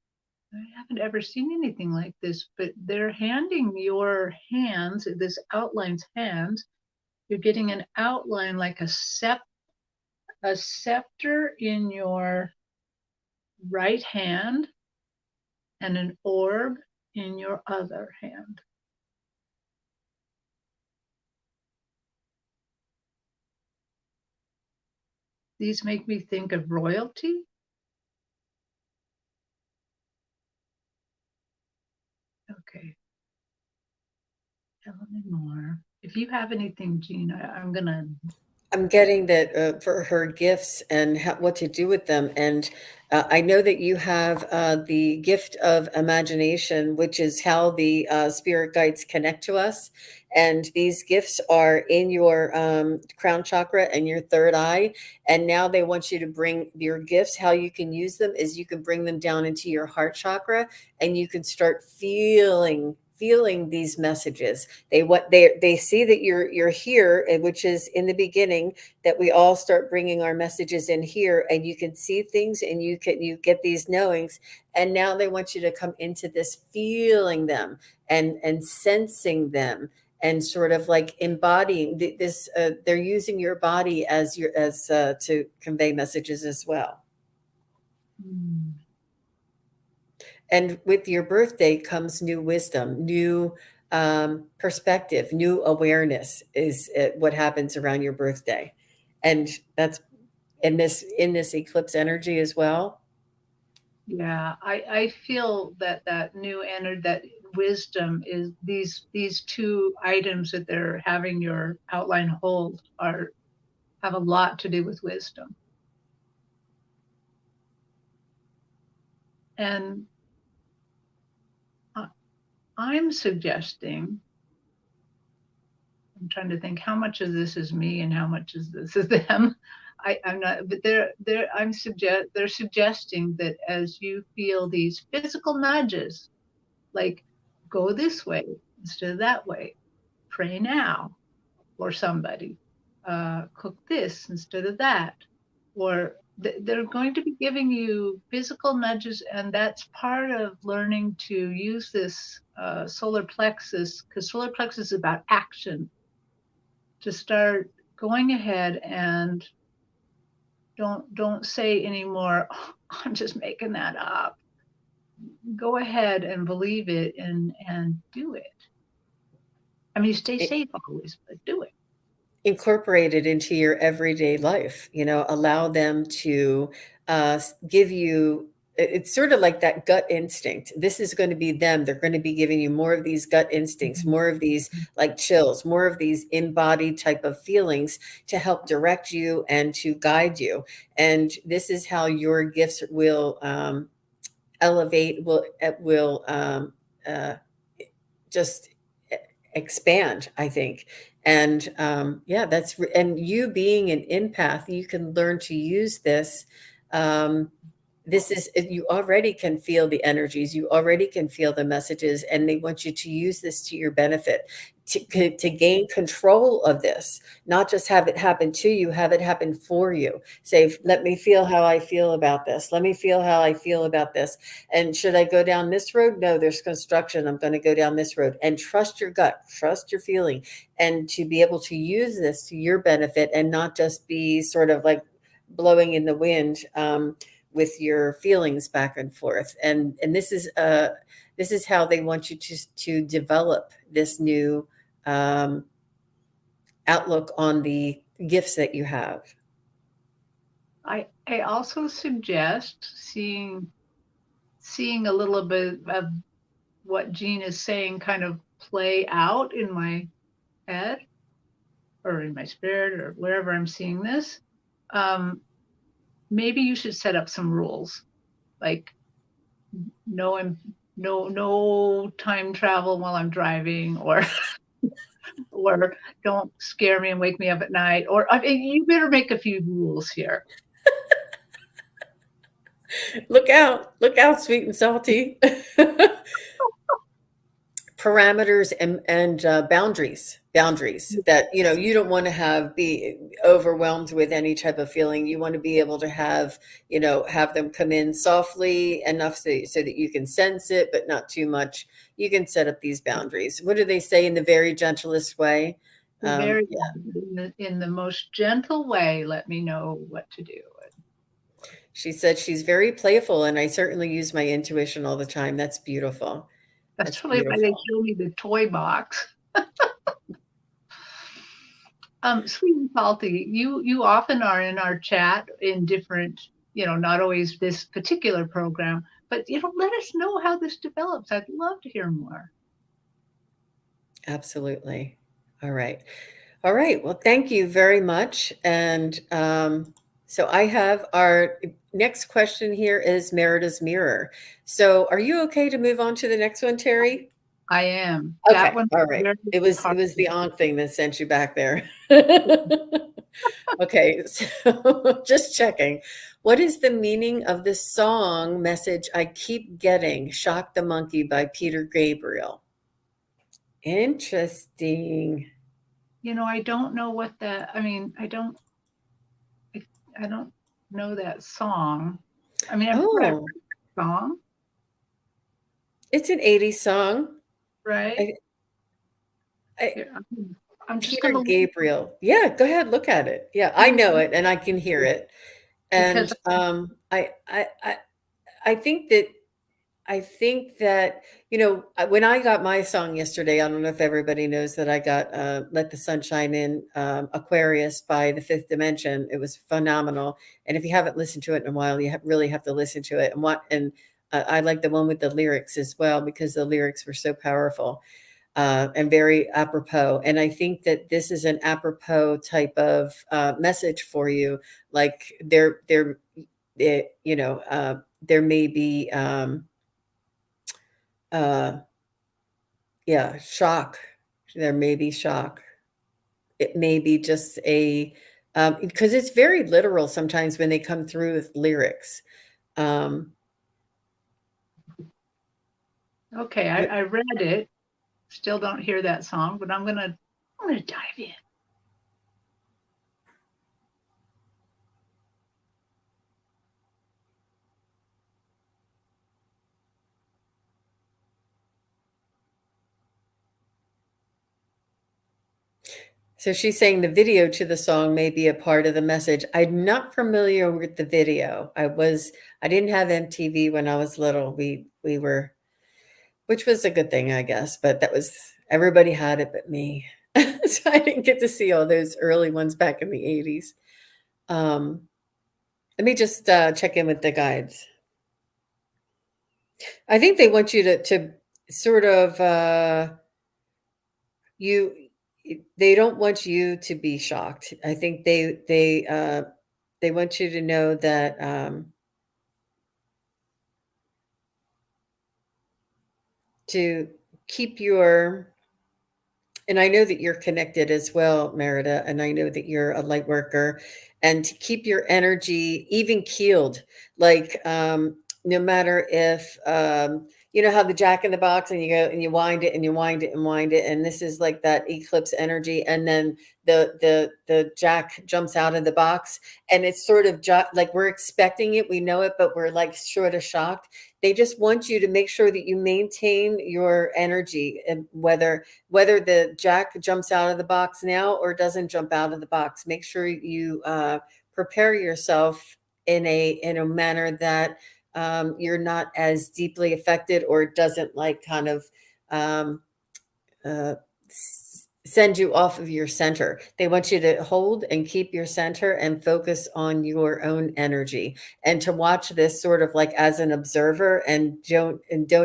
haven't ever seen anything like this, but they're handing your hands, this outline's hands. You're getting an outline like a scepter in your right hand and an orb in your other hand. These make me think of royalty. Okay. Tell me more. If you have anything, Jean, I'm gonna. I'm getting that for her gifts and what to do with them. And I know that you have the gift of imagination, which is how the spirit guides connect to us. And these gifts are in your crown chakra and your third eye. And now they want you to bring your gifts. How you can use them is you can bring them down into your heart chakra, and you can start feeling these messages. They see that you're here, and which is in the beginning, that we all start bringing our messages in here, and you can see things, and you get these knowings. And now they want you to come into this feeling them and sensing them, and sort of like embodying this. They're using your body as your as to convey messages as well. Hmm. And with your birthday comes new wisdom, new perspective, new awareness is what happens around your birthday. And that's in this eclipse energy as well. Yeah, I feel that that new energy, that wisdom is these two items that they're having your outline hold are have a lot to do with wisdom. And I- I'm suggesting, I'm trying to think how much of this is me and how much is this is them. I'm not, but they're suggesting that as you feel these physical nudges, like go this way instead of that way, pray now for somebody, cook this instead of that, or they're going to be giving you physical nudges, and that's part of learning to use this solar plexus, because solar plexus is about action, to start going ahead and don't say anymore, oh, I'm just making that up. Go ahead and believe it and do it. I mean, stay safe always, but do it. Incorporate it into your everyday life, allow them to give you it's sort of like that gut instinct. This is going to be them. They're going to be giving you more of these gut instincts, more of these like chills, more of these embodied type of feelings to help direct you and to guide you. And this is how your gifts will elevate, will uh, just expand, I think. And yeah, and you being an empath, you can learn to use this. Um, this is You already can feel the energies, you already can feel the messages, and they want you to use this to your benefit, to gain control of this, not just have it happen to you, have it happen for you. Say, let me feel how I feel about this, let me feel how I feel about this. And should I go down this road? No, there's construction, I'm going to go down this road. And trust your gut, trust your feeling, and to be able to use this to your benefit, and not just be sort of like blowing in the wind, with your feelings back and forth. And this is how they want you to develop this new um, outlook on the gifts that you have. I also suggest seeing a little bit of what Jean is saying kind of play out in my head or in my spirit or wherever I'm seeing this. Um, Maybe you should set up some rules, like no no time travel while I'm driving, or don't scare me and wake me up at night, or I mean, you better make a few rules here. Look out, sweet and salty. Parameters and boundaries that you don't want to be overwhelmed with any type of feeling. You want to be able to have them come in softly enough so that you can sense it, but not too much. You can set up these boundaries. What do they say? In the very gentlest way. Very Yeah. in the most gentle way, let me know what to do. She said she's very playful, and I certainly use my intuition all the time. That's beautiful. That's That's probably why they beautiful. show me the toy box. Sweet and salty, you often are in our chat in different, not always this particular program, but let us know how this develops. I'd love to hear more. Absolutely. All right. All right. Well, thank you very much. And so I have our next question here is Merida's mirror. So are you okay to move on to the next one, Terry? I am. That Okay. one All right. very It hard. was the on thing that sent you back there. Okay. So just checking. What is the meaning of the song message I keep getting? Shock the Monkey by Peter Gabriel. Interesting. I don't know what that. I mean, I don't know that song. I mean, I've heard Oh, the song, it's an 80s song. right? I, I, Here, I'm just Peter gonna look Gabriel. Yeah, go ahead, look at it. Yeah, I know it and I can hear it. because And I think that when I got my song yesterday, I don't know if everybody knows that I got Let the Sunshine In, Aquarius by The Fifth Dimension. It was phenomenal. And if you haven't listened to it in a while, you really have to listen to it. And I like the one with the lyrics as well because the lyrics were so powerful and very apropos. And I think that this is an apropos type of message for you. Like there may be. Uh, yeah, shock. There may be shock. It may be just because it's very literal sometimes when they come through with lyrics. Um, okay, but I read it. Still don't hear that song, but I'm gonna dive in. so she's saying the video to the song may be a part of the message. I'm not familiar with the video. I didn't have MTV when I was little. We were, which was a good thing, I guess, but that was everybody had it but me. So I didn't get to see all those early ones back in the 80s. Um, Let me just check in with the guides. I think they want you to sort of you. They don't want you to be shocked. I think they want you to know that to keep your. And I know that you're connected as well, Merida, and I know that you're a light worker, and to keep your energy even keeled, like no matter if you know how the jack in the box and you go and you wind it and you wind it and wind it, and this is like that eclipse energy, and then the jack jumps out of the box, and it's sort of like we're expecting it, we know it, but we're like sort of shocked. They just want you to make sure that you maintain your energy, and whether the jack jumps out of the box now or doesn't jump out of the box, make sure you prepare yourself in a manner that you're not as deeply affected or doesn't like kind of um, uh, send you off of your center. They want you to hold and keep your center and focus on your own energy, and to watch this sort of like as an observer, and don't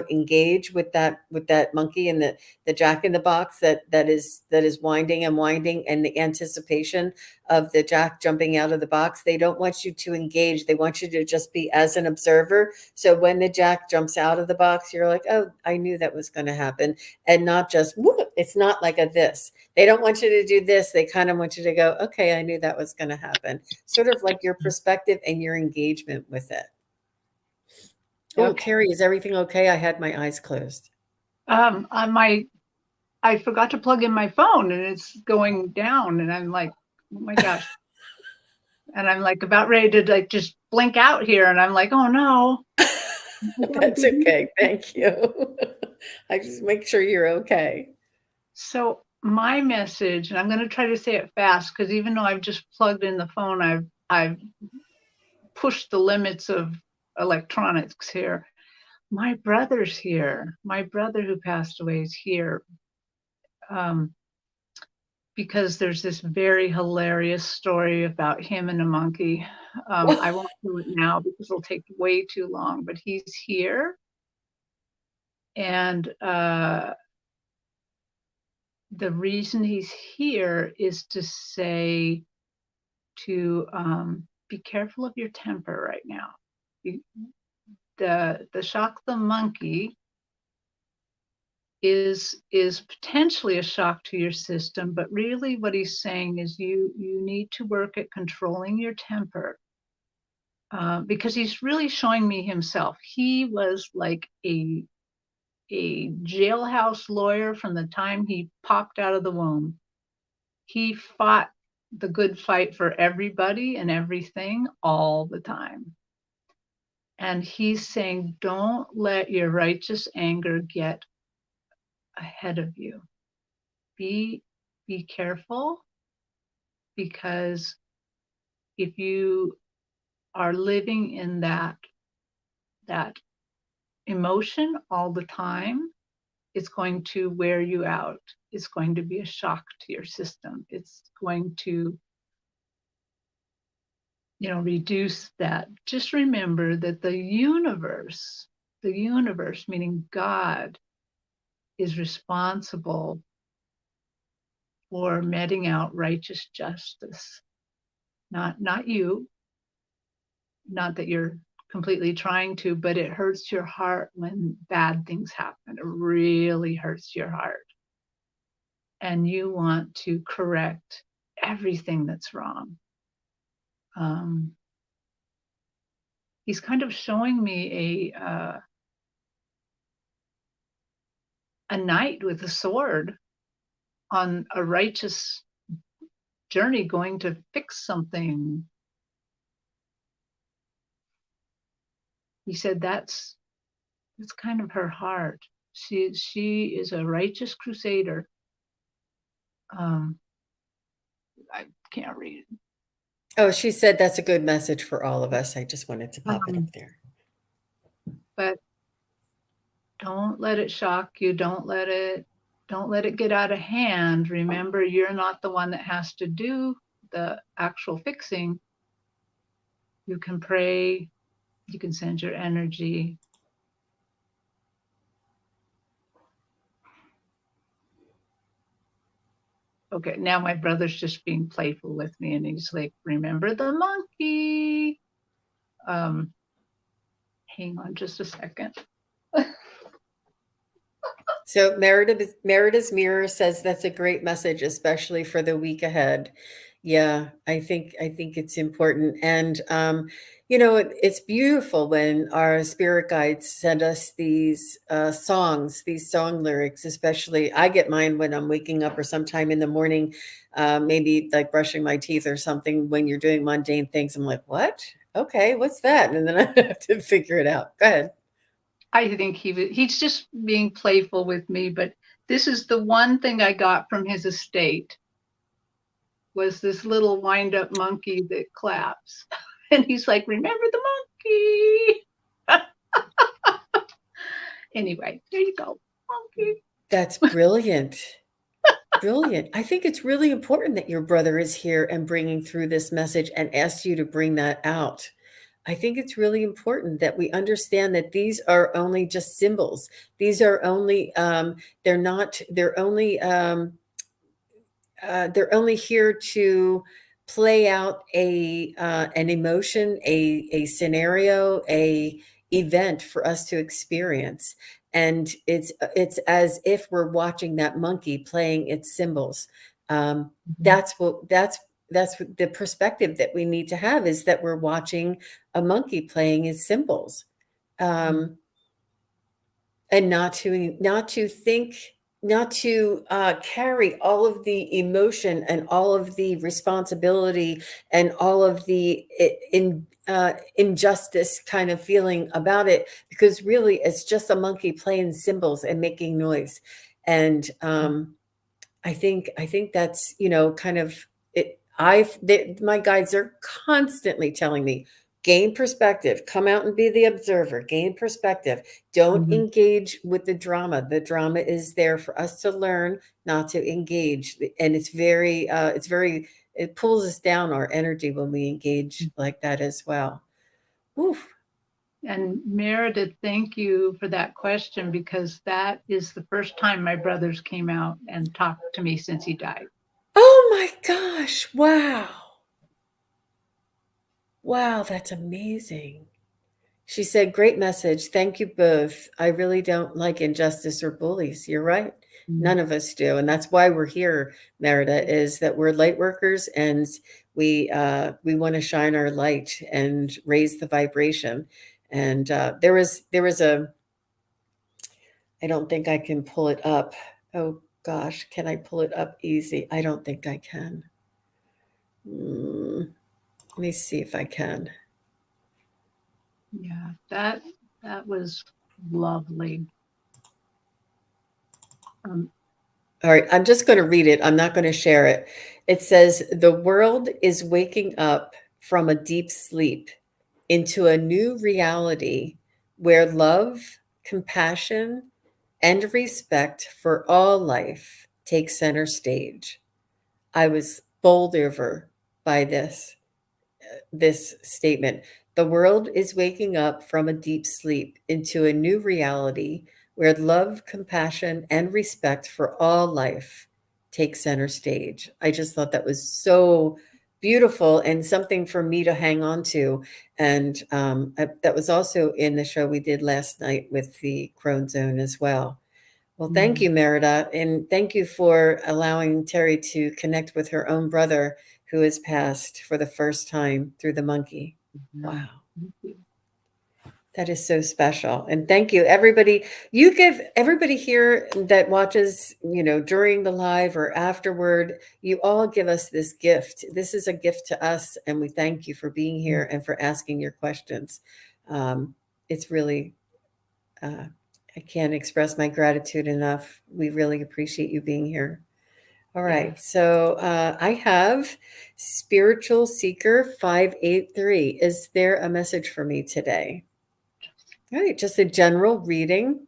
engage with that monkey and the jack in the box that is winding and winding, and the anticipation of the jack jumping out of the box. They don't want you to engage. They want you to just be as an observer. So when the jack jumps out of the box, you're like, oh, I knew that was going to happen, and not just whoop. It's not like a this. They don't want you to do this. They kind of want you to go, okay, I knew that was going to happen. Sort of like your perspective and your engagement with it. Oh, Okay. Terry, is everything okay? I had my eyes closed. On my I forgot to plug in my phone and it's going down and I'm like, oh my gosh. And I'm like about ready to like just blink out here and I'm like, oh no. That's okay. Thank you. I just make sure you're okay. So my message, and I'm going to try to say it fast because even though I've just plugged in the phone, I've pushed the limits of electronics here. My brother's here. My brother who passed away is here. Um, because there's this very hilarious story about him and a monkey. I won't do it now because it'll take way too long, but he's here. And the reason he's here is to say to be careful of your temper right now. The shock the monkey is potentially a shock to your system, but really what he's saying is you need to work at controlling your temper, because he's really showing me himself. He was like a jailhouse lawyer from the time he popped out of the womb. He fought the good fight for everybody and everything all the time. And he's saying, don't let your righteous anger get ahead of you. Be careful, because if you are living in that emotion all the time, it's going to wear you out. It's going to be a shock to your system. It's going to, reduce that. Just remember that the universe, meaning God, is responsible for meting out righteous justice. Not you, not that you're completely trying to, but it hurts your heart when bad things happen. It really hurts your heart. And you want to correct everything that's wrong. He's kind of showing me a knight with a sword on a righteous journey going to fix something. He said that's kind of her heart. She is a righteous crusader. I can't read it. Oh, she said that's a good message for all of us. I just wanted to pop it up there. But don't let it shock you. Don't let it get out of hand. Remember, you're not the one that has to do the actual fixing. You can pray, you can send your energy. Okay, now my brother's just being playful with me, and he's like, remember the monkey. Hang on just a second. So Merida's Mirror says that's a great message, especially for the week ahead. Yeah, I think it's important. And it's beautiful when our spirit guides send us these songs, these song lyrics. Especially, I get mine when I'm waking up or sometime in the morning, maybe like brushing my teeth or something. When you're doing mundane things, I'm like, what? Okay, what's that? And then I have to figure it out. Go ahead. I think he's just being playful with me, but this is the one thing I got from his estate, was this little wind-up monkey that claps. And he's like, remember the monkey. Anyway, there you go, monkey. That's brilliant. Brilliant. I think it's really important that your brother is here and bringing through this message and asked you to bring that out. I think it's really important that we understand that these are only just symbols. These are only, they're only here to play out an emotion, a scenario, a event for us to experience. And it's as if we're watching that monkey playing its symbols. That's what the perspective that we need to have, is that we're watching a monkey playing his symbols. And not to think, not to carry all of the emotion and all of the responsibility and all of the injustice kind of feeling about it, because really it's just a monkey playing symbols and making noise. And I think that's kind of it. My guides are constantly telling me, Gain perspective. Come out and be the observer. Gain perspective. Don't Mhm. engage with the drama. The drama is there for us to learn, not to engage. And it pulls us down our energy when we engage like that as well. Oof. And Meredith, thank you for that question, because that is the first time my brothers came out and talked to me since he died. Oh my gosh. Wow. Wow, that's amazing. She said, great message. Thank you both. I really don't like injustice or bullies. You're right. Mm. None of us do. And that's why we're here, Merida, is that we're light workers, and we want to shine our light and raise the vibration. And there was a, I don't think I can pull it up. Oh gosh, can I pull it up easy? I don't think I can. Let me see if I can. Yeah, that was lovely. All right, I'm just going to read it. I'm not going to share it. It says, the world is waking up from a deep sleep into a new reality where love, compassion, and respect for all life take center stage. I was bowled over by this statement. The world is waking up from a deep sleep into a new reality where love, compassion, and respect for all life take center stage. I just thought that was so beautiful and something for me to hang on to. And that was also in the show we did last night with the Crone Zone as well. Well, thank you, Merida, and thank you for allowing Terri to connect with her own brother who has passed for the first time through the monkey. Wow. Thank you. That is so special. And thank you, everybody. You give everybody here that watches, during the live or afterward, you all give us this gift. This is a gift to us, and we thank you for being here and for asking your questions. It's really, I can't express my gratitude enough. We really appreciate you being here. All right. Yes. So I have Spiritual Seeker 583. Is there a message for me today? All right. Just a general reading.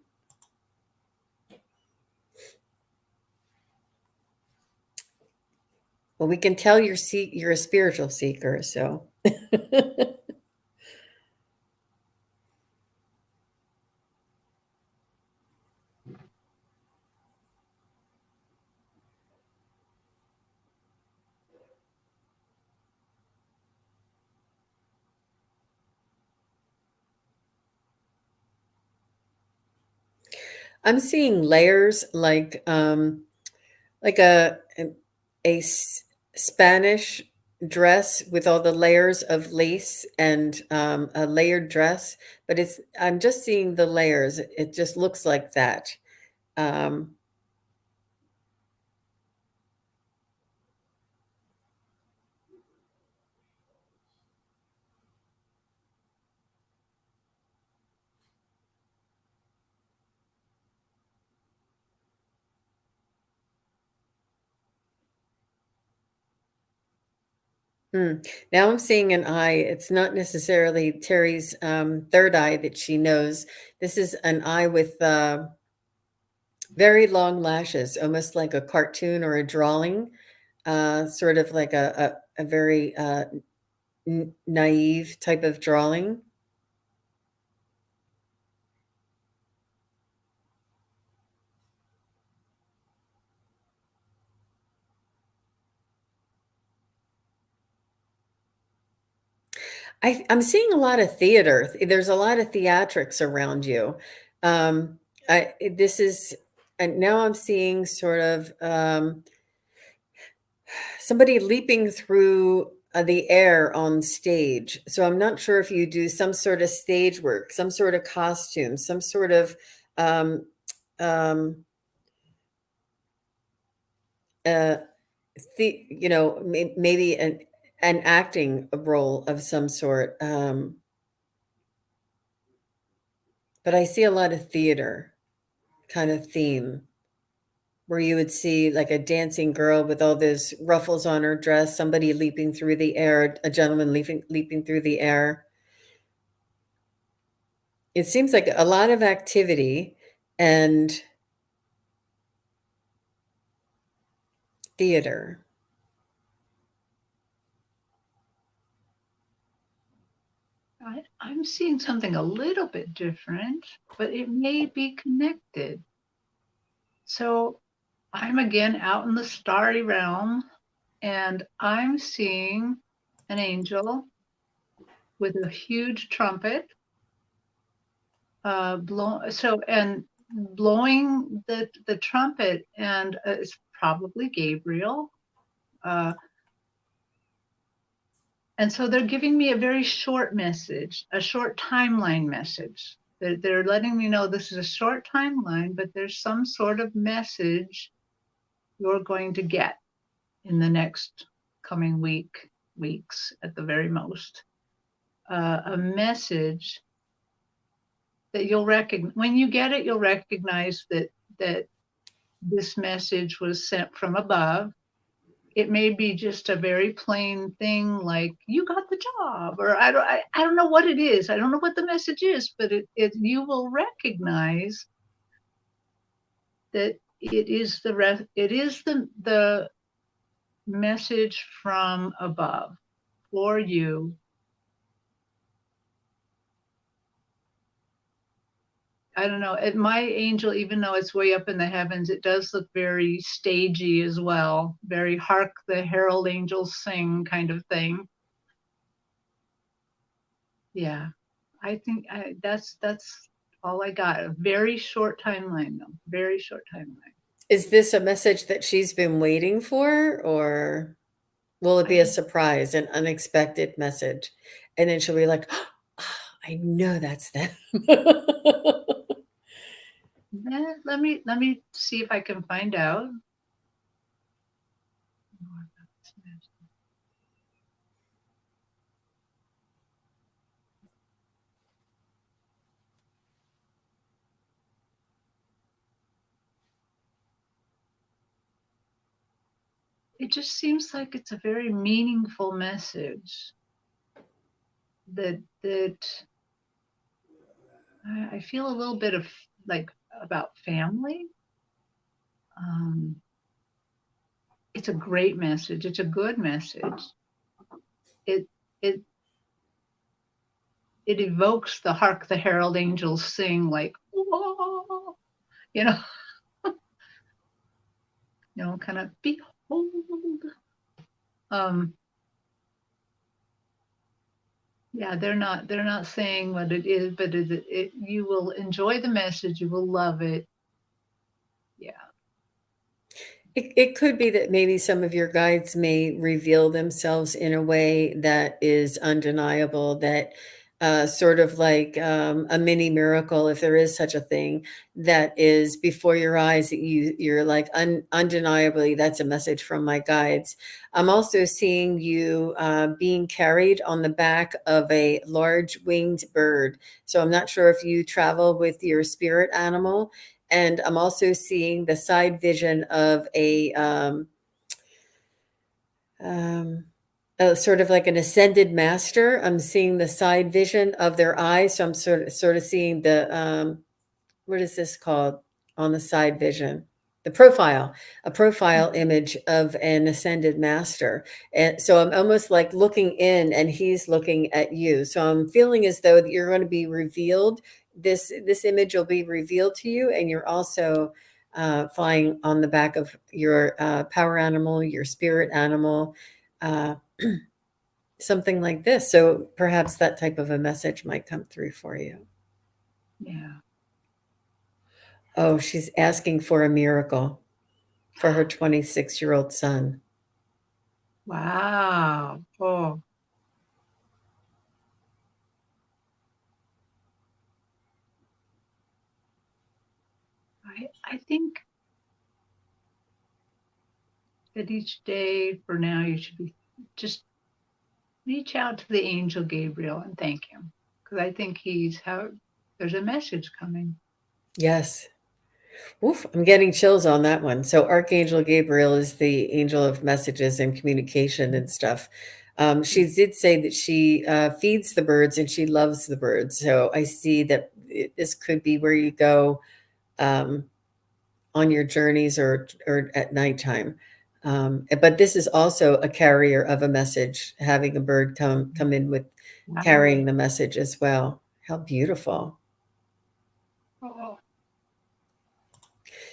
Well, we can tell you're a spiritual seeker. So. I'm seeing layers like a Spanish dress with all the layers of lace and a layered dress, but I'm just seeing the layers. It just looks like that. Um, Now I'm seeing an eye. It's not necessarily Terry's third eye that she knows. This is an eye with very long lashes, almost like a cartoon or a drawing, sort of like a very naive type of drawing. I'm seeing a lot of theater. There's a lot of theatrics around you. Um, this is, and now I'm seeing sort of somebody leaping through the air on stage. So I'm not sure if you do some sort of stage work, some sort of costume, some sort of um, um, uh, maybe an acting role of some sort. But I see a lot of theater kind of theme where you would see like a dancing girl with all those ruffles on her dress, somebody leaping through the air, a gentleman leaping through the air. It seems like a lot of activity and theater. I'm seeing something a little bit different, but it may be connected. So I'm again out in the starry realm, and I'm seeing an angel with a huge trumpet, blowing the trumpet, and it's probably Gabriel. Uh, and so they're giving me a very short message, a short timeline message. They're letting me know this is a short timeline, but there's some sort of message you're going to get in the next coming weeks at the very most. A message that you'll recognize. When you get it, you'll recognize that this message was sent from above. It may be just a very plain thing like you got the job, or I don't know what it is. I don't know what the message is, but you will recognize that it is the message from above for you. I don't know. My angel, even though it's way up in the heavens, it does look very stagey as well. Very hark the herald angels sing kind of thing. Yeah, I think that's all I got. A very short timeline, though. Very short timeline. Is this a message that she's been waiting for, or will it I be a think surprise, an unexpected message? And then she'll be like, oh, I know that's them. let me see if I can find out. It just seems like it's a very meaningful message that I feel a little bit of like about family. It's a great message. It's a good message. It it it evokes the hark the herald angels sing, like whoa, you know, kind of behold. Um, yeah, they're not saying what it is, but you will enjoy the message. You will love it. Yeah. It could be that maybe some of your guides may reveal themselves in a way that is undeniable, that sort of like a mini miracle, if there is such a thing, that is before your eyes, that you're like undeniably, that's a message from my guides. I'm also seeing you being carried on the back of a large winged bird. So I'm not sure if you travel with your spirit animal, and I'm also seeing the side vision of um, sort of like an ascended master. I'm seeing the side vision of their eyes. So I'm sort of seeing the what is this called on the side vision? The profile, a profile image of an ascended master. And so I'm almost like looking in and he's looking at you. So I'm feeling as though that you're going to be revealed. This image will be revealed to you, and you're also flying on the back of your power animal, your spirit animal, uh, something like this. So perhaps that type of a message might come through for you. Yeah. Oh, she's asking for a miracle for her 26-year-old son. Wow. Oh, I think that each day for now you should be just reach out to the angel Gabriel and thank him, because I think there's a message coming. Yes. Oof, I'm getting chills on that one. So Archangel Gabriel is the angel of messages and communication and stuff. She did say that she feeds the birds and she loves the birds. So I see that this could be where you go um, on your journeys or at nighttime. But this is also a carrier of a message, having a bird come in with carrying the message as well. How beautiful. Oh,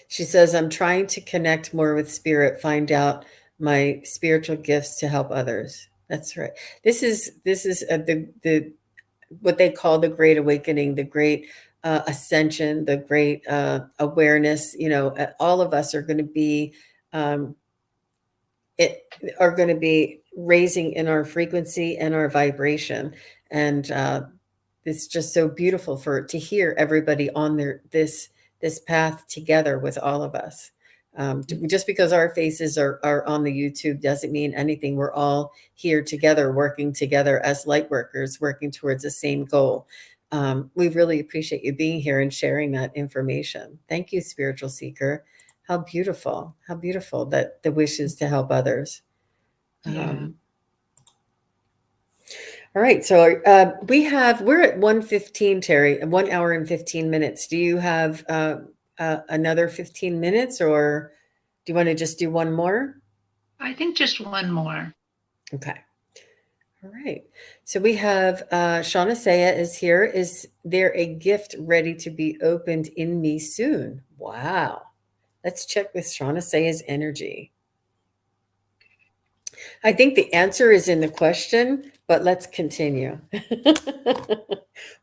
She says, I'm trying to connect more with spirit, find out my spiritual gifts to help others. That's right. This is the what they call the great awakening, the great ascension, the great awareness. All of us are going to be um, it are going to be raising in our frequency and our vibration, and it's just so beautiful to hear everybody on this path together with all of us. Just because our faces are on the YouTube doesn't mean anything. We're all here together, working together as light workers, working towards the same goal. We really appreciate you being here and sharing that information. Thank you, spiritual seeker. How beautiful that the wish is to help others. yeah. All right, so we're at 1:15, Terry, 1 hour and 15 minutes. Do you have another 15 minutes, or do you want to just do one more? I think just one more. Okay. All right. So we have Shauna Saya is here. Is there a gift ready to be opened in me soon? Wow. Let's check with Shauna Saya's energy. I think the answer is in the question, but let's continue.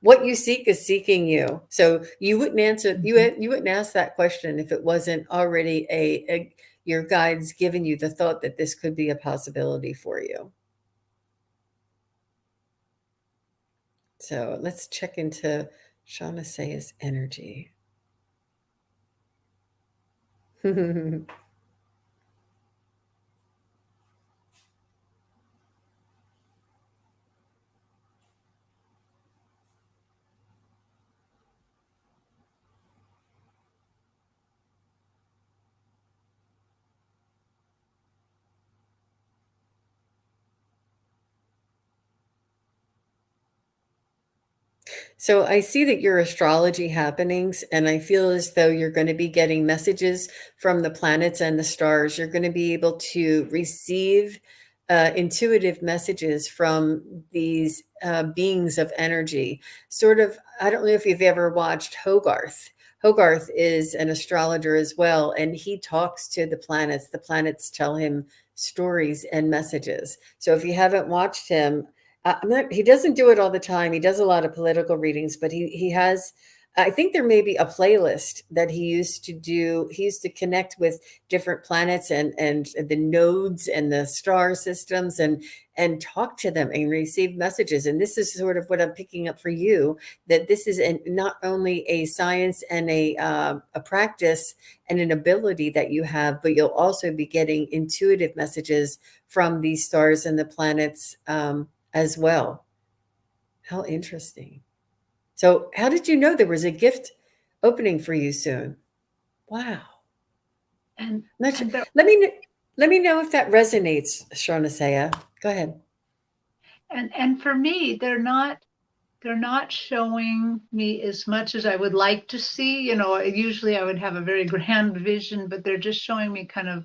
What you seek is seeking you. So you wouldn't answer you wouldn't ask that question if it wasn't already your guides giving you the thought that this could be a possibility for you. So let's check into Shauna Saya's energy. So I see that your astrology happenings, and I feel as though you're going to be getting messages from the planets and the stars. You're going to be able to receive intuitive messages from these beings of energy. Sort of, I don't know if you've ever watched Hogarth. Hogarth is an astrologer as well, and he talks to the planets. The planets tell him stories and messages. So if you haven't watched him, he doesn't do it all the time. He does a lot of political readings, but he has. I think there may be a playlist that he used to do. He used to connect with different planets and the nodes and the star systems and talk to them and receive messages. And this is sort of what I'm picking up for you, that this is not only a science and a practice and an ability that you have, but you'll also be getting intuitive messages from these stars and the planets as well. How interesting. So, how did you know there was a gift opening for you soon? Wow. And, Let and there, let me know if that resonates, Shauna Saya. Go ahead. and for me, they're not showing me as much as I would like to see. Usually I would have a very grand vision, but they're just showing me kind of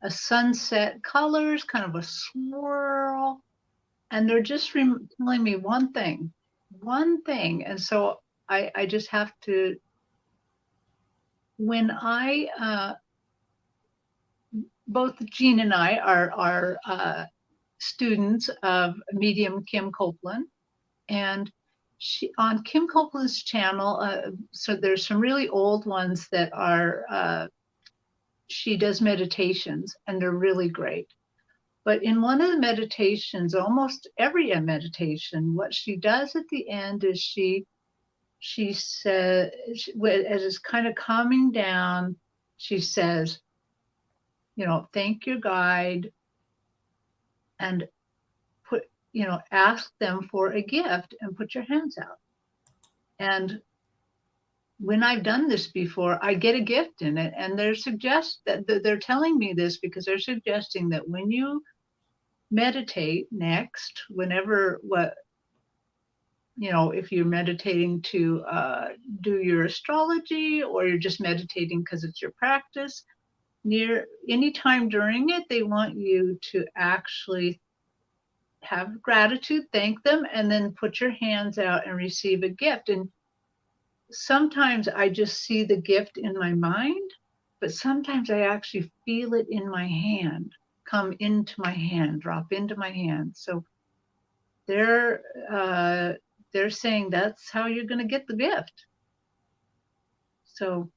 a sunset colors, kind of a swirl, and they're just telling me one thing. And so I just have to, when both Jean and I are students of medium Kim Copeland, and on Kim Copeland's channel, so there's some really old ones that are, she does meditations and they're really great. But in one of the meditations, almost every meditation, what she does at the end is she says, as it's kind of calming down, she says, thank your guide and ask them for a gift and put your hands out. And when I've done this before, I get a gift in it. And they're telling me this because they're suggesting that when you meditate next, whenever if you're meditating to do your astrology, or you're just meditating because it's your practice, near any time during it, they want you to actually have gratitude, thank them, and then put your hands out and receive a gift. And sometimes I just see the gift in my mind, but sometimes I actually feel it in my hand, come into my hand, drop into my hand. So they're saying that's how you're going to get the gift. So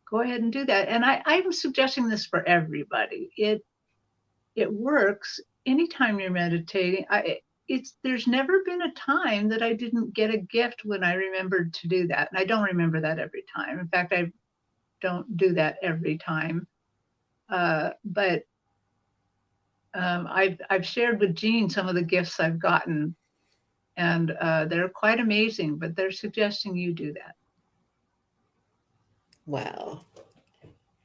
go ahead and do that. And I'm suggesting this for everybody. It works anytime you're meditating. There's never been a time that I didn't get a gift when I remembered to do that. And I don't remember that every time. In fact, I don't do that every time. But I've shared with Jean some of the gifts I've gotten, and they're quite amazing, but they're suggesting you do that. Wow.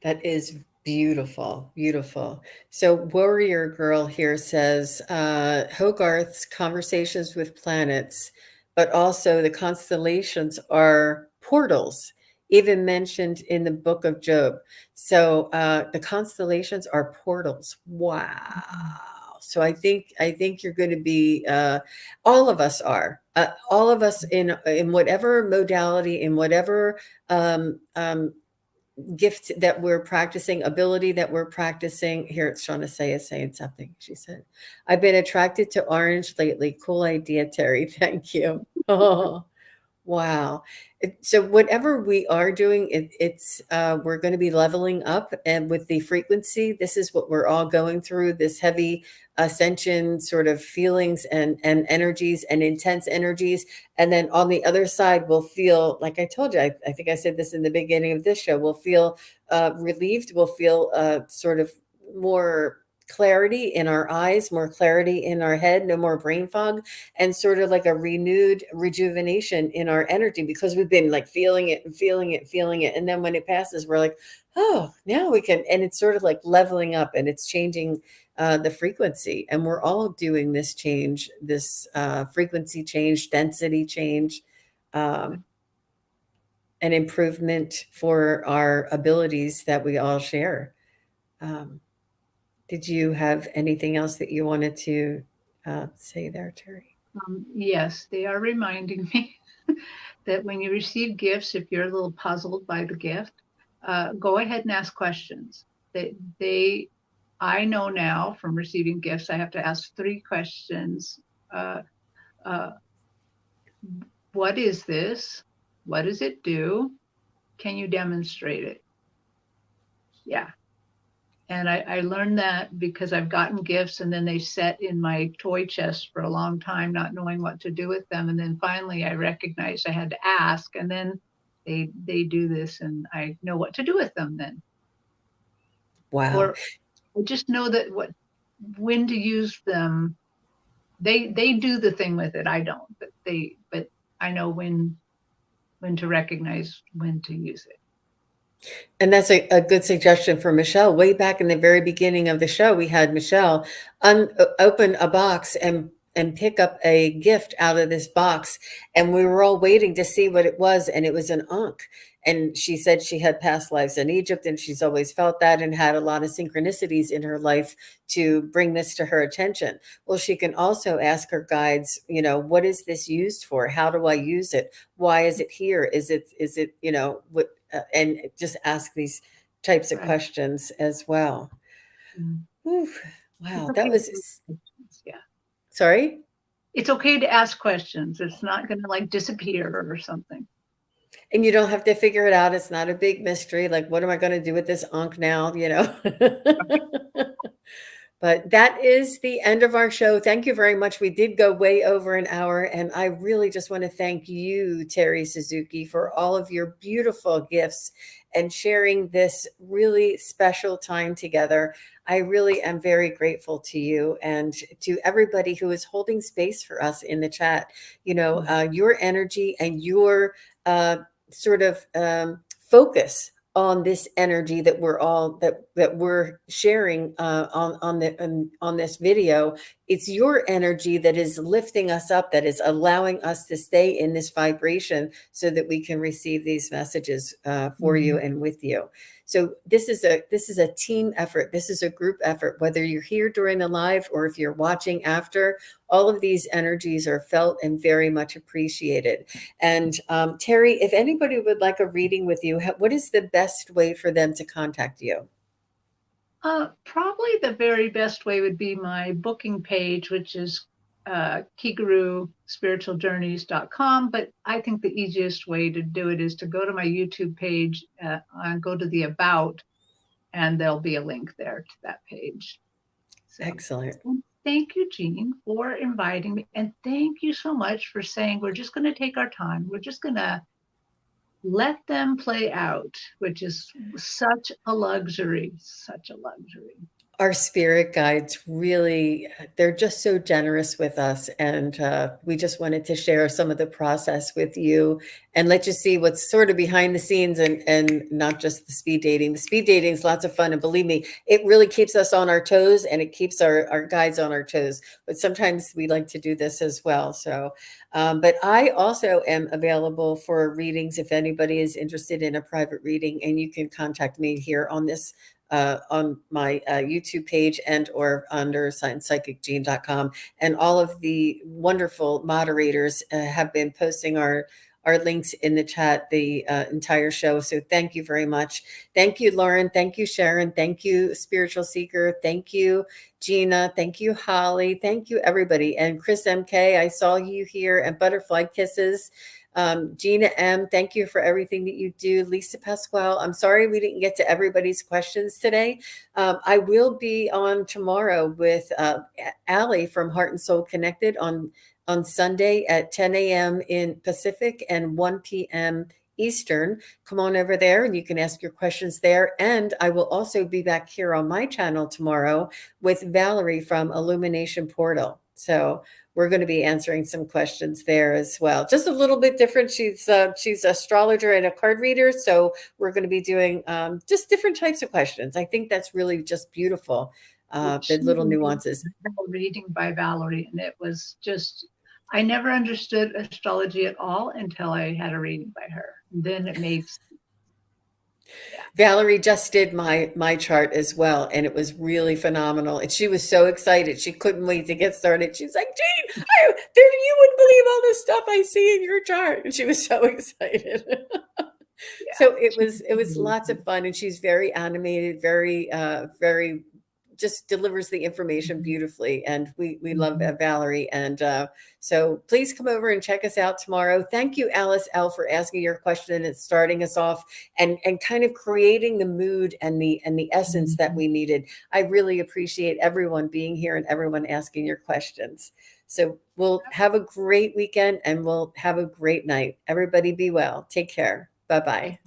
That is beautiful, beautiful. So Warrior Girl here says, Hogarth's Conversations with Planets, but also the constellations are portals, even mentioned in the book of Job. So the constellations are portals. Wow. So I think you're going to be, all of us are, all of us in whatever modality, in whatever gift that we're practicing, ability that we're practicing. Here, it's Shauna Say is saying something. She said, I've been attracted to orange lately. Cool idea, Terry. Thank you. Oh, wow. So whatever we are doing, it's we're going to be leveling up, and with the frequency, this is what we're all going through, this heavy ascension sort of feelings and energies and intense energies. And then on the other side, we'll feel, like I told you, I think I said this in the beginning of this show, we'll feel relieved, we'll feel sort of more clarity in our eyes, more clarity in our head, no more brain fog, and sort of like a renewed rejuvenation in our energy, because we've been like feeling it and feeling it, feeling it. And then when it passes, we're like, oh, now we can. And it's sort of like leveling up, and it's changing the frequency. And we're all doing this change, this frequency change, density change, um, an improvement for our abilities that we all share. Um, did you have anything else that you wanted to say there, Terry? Yes, they are reminding me that when you receive gifts, if you're a little puzzled by the gift, go ahead and ask questions. I know now from receiving gifts, I have to ask 3 questions. What is this? What does it do? Can you demonstrate it? Yeah. And I learned that because I've gotten gifts and then they sat in my toy chest for a long time, not knowing what to do with them. And then finally I recognized I had to ask, and then they do this and I know what to do with them then. Wow. Or I just know that when to use them. They do the thing with it. I don't, but I know when to recognize when to use it. And that's a good suggestion for Michelle. Way back in the very beginning of the show, we had Michelle open a box and pick up a gift out of this box. And we were all waiting to see what it was. And it was an ankh. And she said she had past lives in Egypt, and she's always felt that and had a lot of synchronicities in her life to bring this to her attention. Well, she can also ask her guides, what is this used for? How do I use it? Why is it here? Is it, what, and just ask these types of Right. questions as well. Oof, wow, Okay. that was, Yeah. sorry? It's okay to ask questions. It's not going to like disappear or something. And you don't have to figure it out. It's not a big mystery. Like, what am I going to do with this ankh now? But that is the end of our show. Thank you very much. We did go way over an hour, and I really just want to thank you, Terri Suzuki, for all of your beautiful gifts and sharing this really special time together. I really am very grateful to you and to everybody who is holding space for us in the chat. Your energy and your sort of focus on this energy that we're all that we're sharing on this video it's your energy that is lifting us up, that is allowing us to stay in this vibration so that we can receive these messages for you and with you. So this is a team effort. This is a group effort, whether you're here during the live or if you're watching after. All of these energies are felt and very much appreciated. And Terri, if anybody would like a reading with you, what is the best way for them to contact you? Probably the very best way would be my booking page, which is kigaruspiritualjourneys.com. But I think the easiest way to do it is to go to my YouTube page and go to the About, and there'll be a link there to that page. So, excellent. Thank you, Jean, for inviting me. And thank you so much for saying we're just going to take our time. We're just going to let them play out, which is such a luxury, such a luxury. Our spirit guides really, they're just so generous with us. And we just wanted to share some of the process with you and let you see what's sort of behind the scenes and not just the speed dating. The speed dating is lots of fun. And believe me, it really keeps us on our toes and it keeps our guides on our toes. But sometimes we like to do this as well. So, but I also am available for readings if anybody is interested in a private reading, and you can contact me here on this on my YouTube page and or under psychicjean.com. And all of the wonderful moderators have been posting our links in the chat the entire show. So thank you very much. Thank you, Lauren. Thank you, Sharon. Thank you, Spiritual Seeker. Thank you, Gina. Thank you, Holly. Thank you, everybody. And Chris MK, I saw you here, and Butterfly Kisses. Gina M, thank you for everything that you do. Lisa Pasquale, I'm sorry we didn't get to everybody's questions today. I will be on tomorrow with Allie from Heart and Soul Connected on Sunday at 10 a.m. in Pacific and 1 p.m. Eastern. Come on over there and you can ask your questions there. And I will also be back here on my channel tomorrow with Valerie from Illumination Portal. So we're going to be answering some questions there as well. Just a little bit different. She's astrologer and a card reader. So we're going to be doing just different types of questions. I think that's really just beautiful. The little nuances. Reading by Valerie, and it was just, I never understood astrology at all until I had a reading by her. And then it made sense. Yeah. Valerie just did my chart as well, and it was really phenomenal. And she was so excited; she couldn't wait to get started. She's like, "Jean, you wouldn't believe all this stuff I see in your chart," and she was so excited. Yeah. So it was lots of fun, and she's very animated, very just delivers the information beautifully. And we love Valerie. And so please come over and check us out tomorrow. Thank you, Alice L, for asking your question and starting us off and kind of creating the mood and the essence that we needed. I really appreciate everyone being here and everyone asking your questions. So we'll have a great weekend and we'll have a great night. Everybody be well. Take care. Bye-bye.